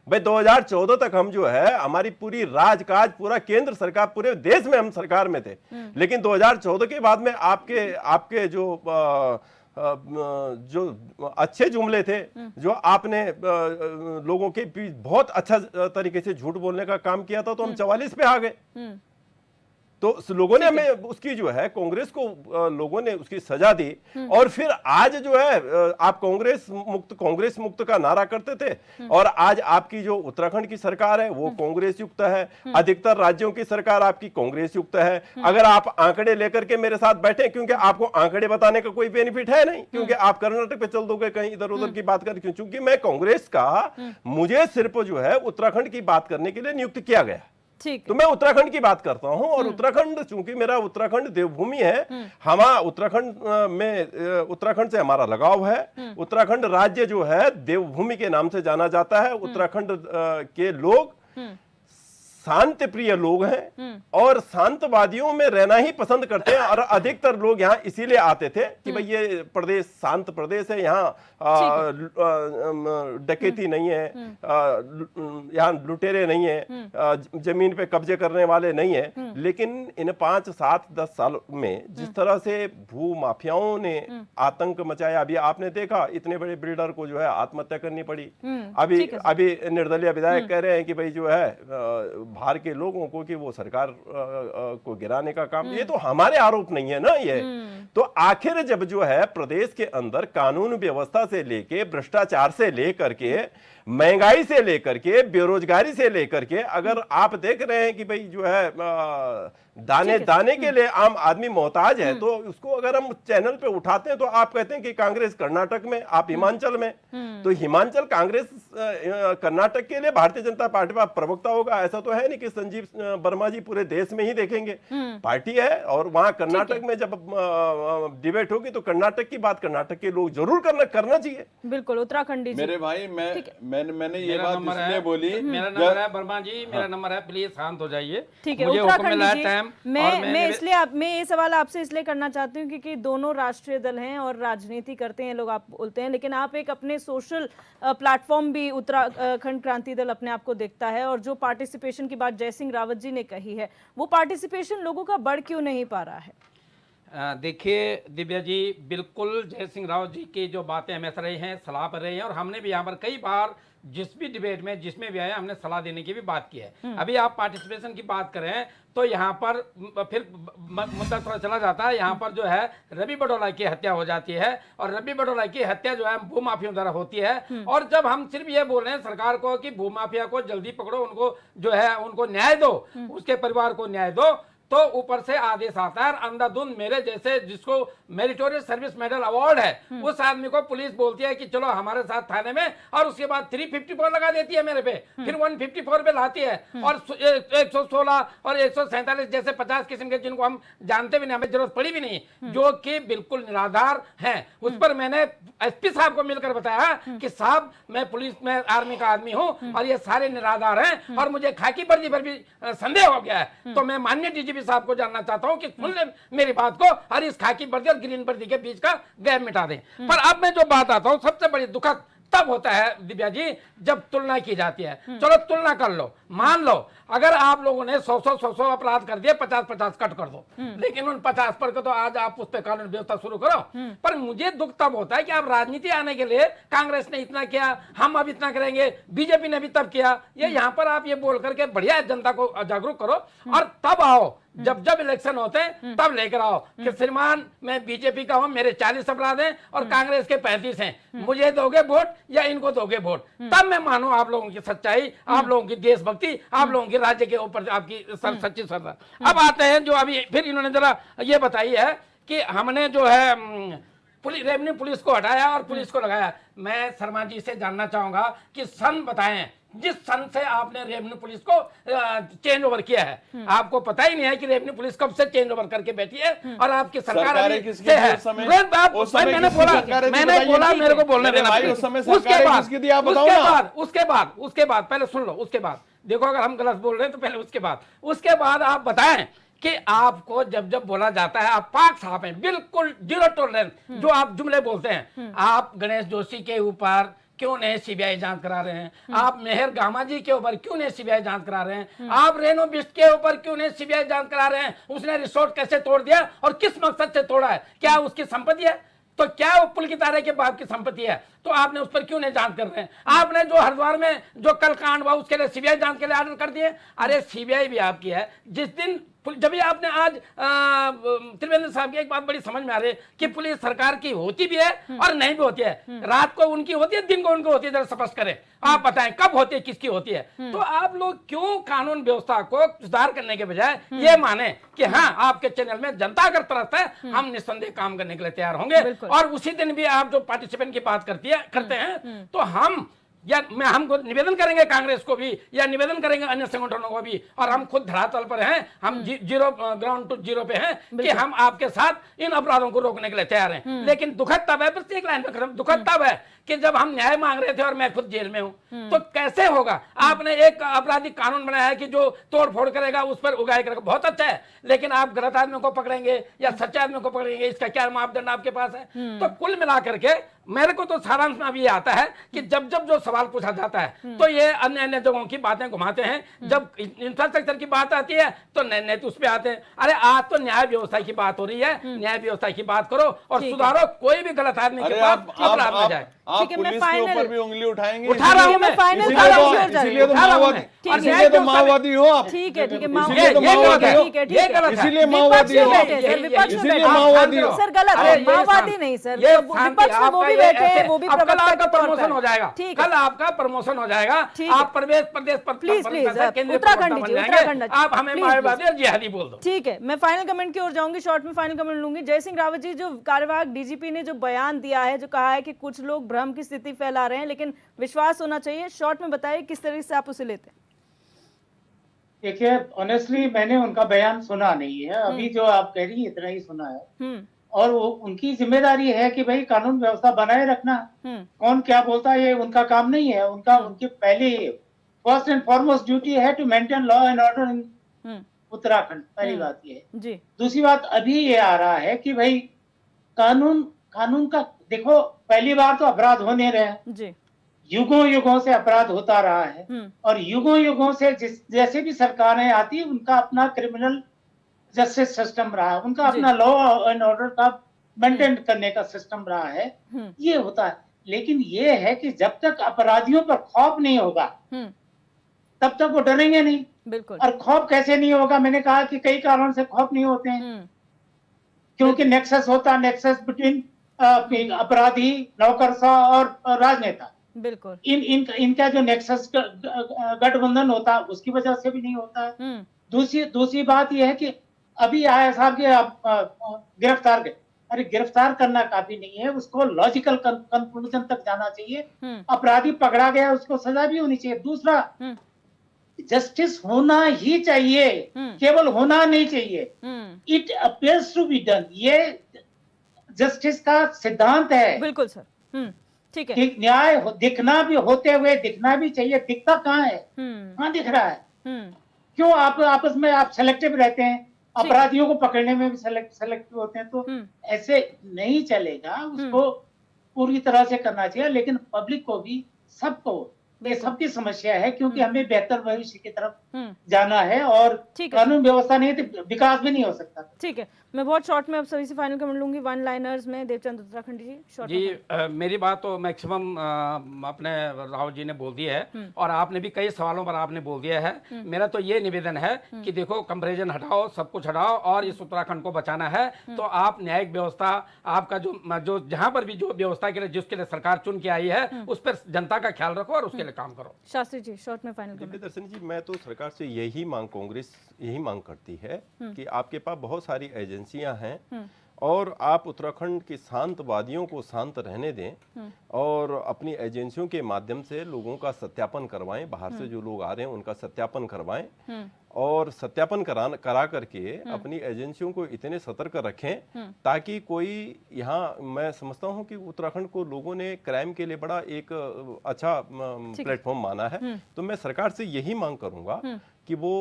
भाई 2014 तक हम जो है हमारी पूरी राजकाज, पूरा केंद्र सरकार, पूरे देश में हम सरकार में थे, लेकिन 2014 के बाद में आपके जो अच्छे जुमले थे, जो आपने लोगों के बीच बहुत अच्छा तरीके से झूठ बोलने का काम किया था, तो हम 44 पे आ गए। तो लोगों ने हमें उसकी जो है, कांग्रेस को लोगों ने उसकी सजा दी। और फिर आज जो है आप कांग्रेस मुक्त का नारा करते थे, और आज आपकी जो उत्तराखंड की सरकार है वो कांग्रेस युक्त है, अधिकतर राज्यों की सरकार आपकी कांग्रेस युक्त है। अगर आप आंकड़े लेकर के मेरे साथ बैठे, क्योंकि आपको आंकड़े बताने का कोई बेनिफिट है नहीं, क्योंकि आप कर्नाटक पे चल दोगे, कहीं इधर उधर की बात करके, क्योंकि मैं कांग्रेस का, मुझे सिर्फ जो है उत्तराखंड की बात करने के लिए नियुक्त किया गया। ठीक तो मैं उत्तराखंड की बात करता हूं, और उत्तराखंड, चूंकि मेरा उत्तराखंड देवभूमि है, हमारा उत्तराखंड से हमारा लगाव है। उत्तराखंड राज्य जो है देवभूमि के नाम से जाना जाता है। उत्तराखंड के लोग शांत प्रिय लोग हैं और शांतवादियों में रहना ही पसंद करते हैं, और अधिकतर लोग यहाँ इसीलिए आते थे कि भाई ये प्रदेश शांत प्रदेश है, यहाँ डकैती नहीं है, यहाँ लुटेरे नहीं है, जमीन पे कब्जे करने वाले नहीं है। लेकिन इन 5, 7, 10 साल में जिस तरह से भू माफियाओं ने आतंक मचाया, अभी आपने देखा इतने बड़े बिल्डर को जो है आत्महत्या करनी पड़ी। अभी निर्दलीय विधायक कह रहे हैं कि भाई जो है बाहर के लोगों को, कि वो सरकार को गिराने का काम, ये तो हमारे आरोप नहीं है ना ये। तो आखिर जब जो है प्रदेश के अंदर कानून व्यवस्था से लेके, भ्रष्टाचार से लेकर के, महंगाई से लेकर के, बेरोजगारी से लेकर के, अगर आप देख रहे हैं कि भाई जो है दाने दाने के लिए आम आदमी मोहताज है, तो उसको अगर हम चैनल पे उठाते हैं तो आप कहते हैं कि कांग्रेस कर्नाटक में, आप हिमाचल में, तो हिमाचल कांग्रेस कर्नाटक के लिए भारतीय जनता पार्टी का प्रवक्ता होगा, ऐसा तो है नहीं कि संजीव वर्मा जी पूरे देश में ही देखेंगे। पार्टी है, और वहां कर्नाटक में जब डिबेट होगी तो कर्नाटक की बात कर्नाटक के लोग जरूर करना चाहिए। बिल्कुल उत्तराखंडी मेरे भाई, मैंने ये मेरा बात नंबर इसलिए है, बोली, मेरा नंबर है वर्मा जी, मेरा नंबर है, प्लीज शांत हो जाइए। ठीक है मुझे हुक्म उत्तराखंड मिला है जी, टाइम। मैं ये सवाल आपसे इसलिए करना चाहती हूँ क्योंकि दोनों राष्ट्रीय दल हैं और राजनीति करते हैं लोग, आप बोलते हैं, लेकिन आप एक अपने सोशल प्लेटफॉर्म भी उत्तराखंड क्रांति दल अपने आप को देखता है, और जो पार्टिसिपेशन की बात जय सिंह रावत जी ने कही है, वो पार्टिसिपेशन लोगों का बढ़ क्यों नहीं पा रहा है? देखिए दिव्या जी, बिल्कुल जय सिंह रावत जी की जो बातें हमेशा रही हैं, सलाह पर रही हैं, और हमने भी यहाँ पर कई बार जिस भी डिबेट में जिसमें भी आया हमने सलाह देने की भी बात की है। अभी आप पार्टिसिपेशन की बात करें तो यहाँ पर फिर मुद्दा थोड़ा चला जाता है। यहाँ पर जो है रवि बडोला की हत्या हो जाती है, और रवि बडोला की हत्या जो है भूमाफियों द्वारा होती है। और जब हम सिर्फ ये बोल रहे हैं सरकार को कि भूमाफिया को जल्दी पकड़ो, उनको जो है उनको न्याय दो, उसके परिवार को न्याय दो, तो ऊपर से आदेश आता है, अंधाधुंध मेरे जैसे जिसको मेरिटोरियस सर्विस मेडल अवार्ड है उस आदमी को पुलिस बोलती है कि चलो हमारे साथ थाने में, और उसके बाद 354 लगा देती है मेरे पे, फिर 154 पे लाती है, और 116 और 147 जैसे 50 किस्म के जिनको हम जानते भी नहीं, हमें जरूरत पड़ी भी नहीं, जो कि बिल्कुल निराधार हैं। उस पर मैंने एसपी साहब को मिलकर बताया कि साहब मैं पुलिस में आर्मी का आदमी हूं और ये सारे निराधार हैं, और मुझे खाकी वर्दी पर भी संदेह हो गया है, तो मैं माननीय डीजीपी साहब को जानना चाहता हूं कि सुन ले मेरी बात को, और इस खाकी वर्दी और ग्रीन वर्दी के बीच का गैप मिटा दें। पर अब मैं जो बात आता हूं, सबसे बड़ी दुखद तब होता है दिव्या जी जब तुलना की जाती है। चलो तुलना कर लो, मान लो अगर आप लोगों ने 100 अपराध कर दिए, 50 कट कर दो, लेकिन उन 50 पर तो आज आप उस पर कानून व्यवस्था शुरू करो। पर मुझे दुख तब होता है कि आप राजनीति आने के लिए कांग्रेस ने इतना किया, हम अब इतना करेंगे, बीजेपी ने भी तब किया, ये यहाँ पर आप ये बोल करके बढ़िया जनता को जागरूक करो और तब आओ, जब इलेक्शन होते हैं तब लेकर आओ कि श्रीमान मैं बीजेपी का हूं, मेरे 40 अपराध हैं और कांग्रेस के 35 हैं, मुझे दोगे वोट या इनको दोगे वोट, तब मैं मानूं आप लोगों की सच्चाई, आप लोगों की देशभक्ति, आप लोगों की राज्य के ऊपर आपकी सच्ची श्रद्धा। अब आते हैं जो अभी फिर इन्होंने जरा ये बताई है कि हमने जो है रेवेन्यू पुलिस को हटाया और पुलिस को लगाया। मैं शर्मा जी से जानना चाहूंगा कि सन बताएं जिस सन से आपने रेवेन्यू पुलिस को चेंज ओवर किया है। आपको पता ही नहीं है कि रेवेन्यू पुलिस कब से चेंज ओवर करके बैठी है और आपकी सरकार अभी से है। मैंने बोला मेरे को बोलने देना। उसके बाद पहले सुन लो, उसके बाद देखो अगर हम गलत बोल रहे हैं तो पहले उसके बाद आप बताएं कि आपको जब बोला जाता है आप पाक साहब हैं, बिल्कुल जीरो टॉलरेंस जो आप जुमले बोलते हैं। आप गणेश जोशी के ऊपर क्यों नहीं सीबीआई जांच करा रहे हैं? आप मेहर गामा जी के ऊपर क्यों नहीं सीबीआई जांच करा रहे हैं? आप रेनो बिस्ट के ऊपर क्यों नहीं सीबीआई जांच करा रहे हैं? उसने रिसोर्ट कैसे तोड़ दिया और किस मकसद से तोड़ा है? क्या उसकी संपत्ति है? तो क्या वो पुल की तारे के बाप की संपत्ति है? तो आपने उस पर क्यों नहीं जांच कर रहे हैं? आपने जो हरिद्वार में जो कल कांड हुआ उसके लिए सीबीआई जांच के लिए ऑर्डर कर दिए। अरे सीबीआई भी आपकी है। जिस दिन जब भी आपने आज त्रिवेंद्र साहब की एक बात बड़ी समझ में आ रही है कि पुलिस सरकार की होती भी है और नहीं भी होती है, रात को उनकी होती है, दिन को उनकी होती है, जरा स्पष्ट करें, आप बताएं कब होती है, किसकी होती है। तो आप लोग क्यों कानून व्यवस्था को सुधार करने के बजाय ये माने कि हाँ आपके चैनल में जनता अगर तरफ है हम निस्संदेह काम करने के लिए तैयार होंगे, और उसी दिन भी आप जो पार्टिसिपेंट की बात करते हैं तो हमको निवेदन करेंगे कांग्रेस को भी या निवेदन करेंगे अन्य संगठनों को भी, और हम खुद धरातल पर हैं, हम जीरो ग्राउंड टू जीरो पे हैं कि हम आपके साथ इन अपराधों को रोकने के लिए तैयार हैं। लेकिन दुखद तब है, बस एक लाइन में दुखद तब है कि जब हम न्याय मांग रहे थे और मैं खुद जेल में हूं, तो कैसे होगा? आपने एक आपराधिक कानून बनाया है कि जो तोड़ फोड़ करेगा उस पर उगाई करेगा, बहुत अच्छा है, लेकिन आप गलत आदमी को पकड़ेंगे या सच्चे आदमी को पकड़ेंगे, इसका क्या मापदंड आपके पास है? तो कुल मिलाकर के मेरे को तो सारांश में अभी ये आता है कि जब जो सवाल पूछा जाता है तो ये अन्य जगहों की बातें घुमाते हैं। जब इंफ्रास्ट्रक्चर की बात आती है तो नए उस पे आते हैं। अरे आज तो न्याय व्यवस्था की बात हो रही है, न्याय व्यवस्था की बात करो और सुधारो, कोई भी गलत आदमी के पास अपराध में जाए। आप पुलिस के ऊपर भी उंगली उठाएंगे? उठा रहा हूं मैं, इसीलिए तो माओवादी हो आप। ठीक है इसीलिए माओवादी हो, इसीलिए माओवादी हो। सर गलत है, माओवादी नहीं सर, विपक्ष में वो भी बैठे हैं, वो भी प्रवक्ता के तौर पर। प्रमोशन हो जाएगा, कल आपका प्रमोशन हो जाएगा, आप प्रदेश प्लीज उत्तराखंड आप हमें माओवादी और जिहादी बोल दो। ठीक है, मैं फाइनल कमेंट की ओर जाऊंगी, शॉर्ट में फाइनल कमेंट लूंगी। जय सिंह रावत जी, जो कार्यवाहक डीजीपी ने जो बयान दिया है, जो कहा है कि कुछ लोग भ्रम की स्थिति फैला रहे हैं लेकिन विश्वास होना चाहिए, शॉर्ट में बताइए किस तरीके से आप उसे लेते हैं? देखिए ऑनेस्टली मैंने उनका बयान सुना नहीं है, अभी जो आप कह रही है इतना ही सुना है, और वो उनकी जिम्मेदारी है कि भाई कानून व्यवस्था बनाए रखना। कौन क्या बोलता है ये उनका काम नहीं है, उनकी पहले फर्स्ट एंड फॉरमोस्ट ड्यूटी है to maintain law and order in Uttarakhand. पहली बात ये है। दूसरी बात अभी ये आ रहा है कि भाई कानून का देखो, पहली बार तो अपराध होने रहे, युगों से अपराध होता रहा है, और युगों से जैसे भी सरकारें आती है उनका अपना क्रिमिनल जस्टिस सिस्टम रहा, उनका अपना लॉ एंड ऑर्डर का मेंटेन करने का सिस्टम रहा है, ये होता है। लेकिन ये है कि जब तक अपराधियों पर खौफ नहीं होगा तब तक वो डरेंगे नहीं। बिल्कुल। और खौफ कैसे नहीं होगा? मैंने कहा कि कई कारणों से खौफ नहीं होते हैं, क्योंकि नेक्सस होता है, नेक्सस बिटवीन अपराधी, नौकरशाह और राजनेता। बिल्कुल। इनका जो नेक्सस गठबंधन होता है उसकी वजह से भी नहीं होता है। दूसरी बात यह है कि अभी आया साहब के गिरफ्तार गए, अरे गिरफ्तार करना काफी नहीं है, उसको लॉजिकल कंक्लूजन तक जाना चाहिए। अपराधी पकड़ा गया, उसको सजा भी होनी चाहिए। दूसरा, जस्टिस होना ही चाहिए, केवल होना नहीं चाहिए, it appears to be done. ये जस्टिस का सिद्धांत है। बिल्कुल सर, ठीक है। न्याय दिखना भी होते हुए दिखना भी चाहिए, दिखता कहाँ है? कहाँ दिख रहा है? क्यों आप आपस में आप सेलेक्टिव रहते हैं? अपराधियों को पकड़ने में भी सेलेक्टिव होते हैं, तो ऐसे नहीं चलेगा। उसको पूरी तरह से करना चाहिए, लेकिन पब्लिक को भी, सबको, ये सबकी समस्या है, क्योंकि हमें बेहतर भविष्य की तरफ जाना है, और ठीक है। कानून व्यवस्था नहीं तो विकास भी नहीं हो सकता। ठीक है, मैं बहुत शॉर्ट में अब सभी से फाइनल कमेंट लूंगी। वन लाइनर्स में देवचंद उत्तराखंडी जी, शॉर्ट जी में। मेरी बात तो मैक्सिमम अपने राहुल जी ने बोल दी है, और आपने भी कई सवालों पर आपने बोल दिया है। मेरा तो ये निवेदन है कि देखो, कंपैरिजन हटाओ, सब कुछ हटाओ, और इस उत्तराखंड को बचाना है। तो आप न्यायिक व्यवस्था, आपका जो जहां पर भी जो व्यवस्था के लिए, जिसके लिए सरकार चुन के आई है, उस पर जनता का ख्याल रखो और उसके लिए काम करो। शास्त्री जी, शॉर्ट में फाइनल देखिए कमेंट। दर्शन जी, मैं तो सरकार से यही मांग, कांग्रेस यही मांग करती है कि आपके पास बहुत सारी एजेंसियां हैं, और आप उत्तराखंड के शांतवादियों को शांत रहने दें, और अपनी एजेंसियों के माध्यम से लोगों का सत्यापन करवाएं, बाहर से जो लोग आ रहे हैं उनका सत्यापन करवाएं, और सत्यापन करा करके अपनी एजेंसियों को इतने सतर्क रखें ताकि कोई, यहाँ मैं समझता हूँ कि उत्तराखंड को लोगों ने क्राइम के लिए बड़ा एक अच्छा प्लेटफॉर्म माना है। तो मैं सरकार से यही मांग करूंगा कि वो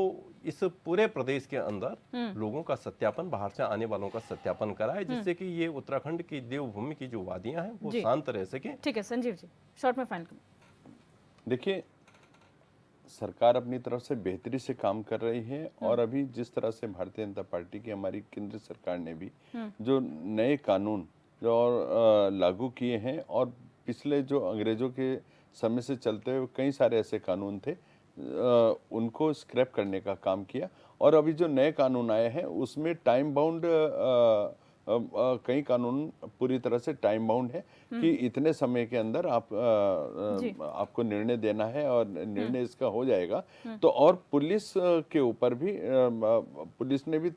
इस पूरे प्रदेश के अंदर लोगों का सत्यापन, बाहर से आने वालों का सत्यापन कराए, जिससे कि ये उत्तराखंड की देवभूमि की जो वादियां हैं वो शांत रह सके। ठीक है संजीव जी, शॉर्ट में फाइनल कमेंट। देखिए, सरकार अपनी तरफ से बेहतरी से काम कर रही है, और अभी जिस तरह से भारतीय जनता पार्टी की, हमारी केंद्र सरकार ने भी जो नए कानून जो और लागू किए हैं, और पिछले जो अंग्रेजों के समय से चलते हुए कई सारे ऐसे कानून थे, उनको स्क्रैप करने का काम किया, और अभी जो नए कानून आए हैं उसमें टाइम बाउंड, कई कानून पूरी तरह से टाइम बाउंड है कि इतने समय के अंदर आपको निर्णय देना है, और निर्णय इसका हो जाएगा। तो और पुलिस के ऊपर भी, पुलिस ने भी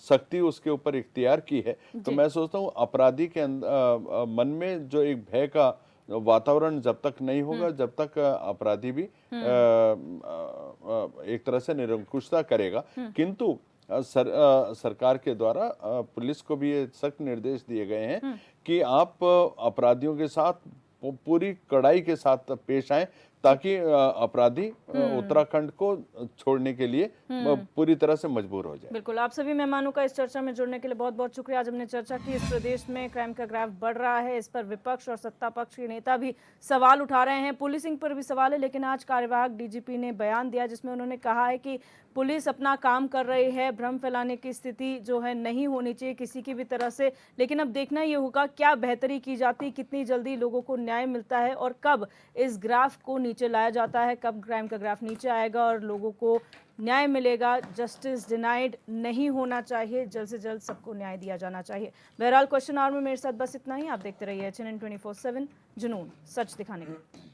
सख्ती उसके ऊपर इख्तियार की है। तो मैं सोचता हूँ अपराधी के मन में जो एक भय का वातावरण जब तक नहीं होगा, जब तक अपराधी भी एक तरह से निरंकुशता करेगा। किंतु सरकार के द्वारा पुलिस को भी ये सख्त निर्देश दिए गए हैं कि आप अपराधियों के साथ पूरी कड़ाई के साथ पेश आएं, ताकि अपराधी उत्तराखंड को छोड़ने के लिए पूरी तरह से मजबूर हो जाए। बिल्कुल, आप सभी मेहमानों का इस चर्चा में जुड़ने के लिए बहुत बहुत शुक्रिया। आज हमने चर्चा की, इस प्रदेश में क्राइम का ग्राफ बढ़ रहा है, इस पर विपक्ष और सत्ता पक्ष के नेता भी सवाल उठा रहे हैं, पुलिसिंग पर भी सवाल है। लेकिन आज कार्यवाहक डीजीपी ने बयान दिया जिसमें उन्होंने कहा है कि पुलिस अपना काम कर रही है, भ्रम फैलाने की स्थिति जो है नहीं होनी चाहिए किसी की भी तरह से। लेकिन अब देखना ये होगा क्या बेहतरी की जाती, कितनी जल्दी लोगों को न्याय मिलता है, और कब इस ग्राफ को नीचे लाया जाता है, कब क्राइम का ग्राफ नीचे आएगा और लोगों को न्याय मिलेगा। जस्टिस डिनाइड नहीं होना चाहिए, जल्द से जल्द सबको न्याय दिया जाना चाहिए। बहरहाल क्वेश्चन आवर में मेरे साथ बस इतना ही। आप देखते रहिए HNN 24/7, जुनून सच दिखाने का।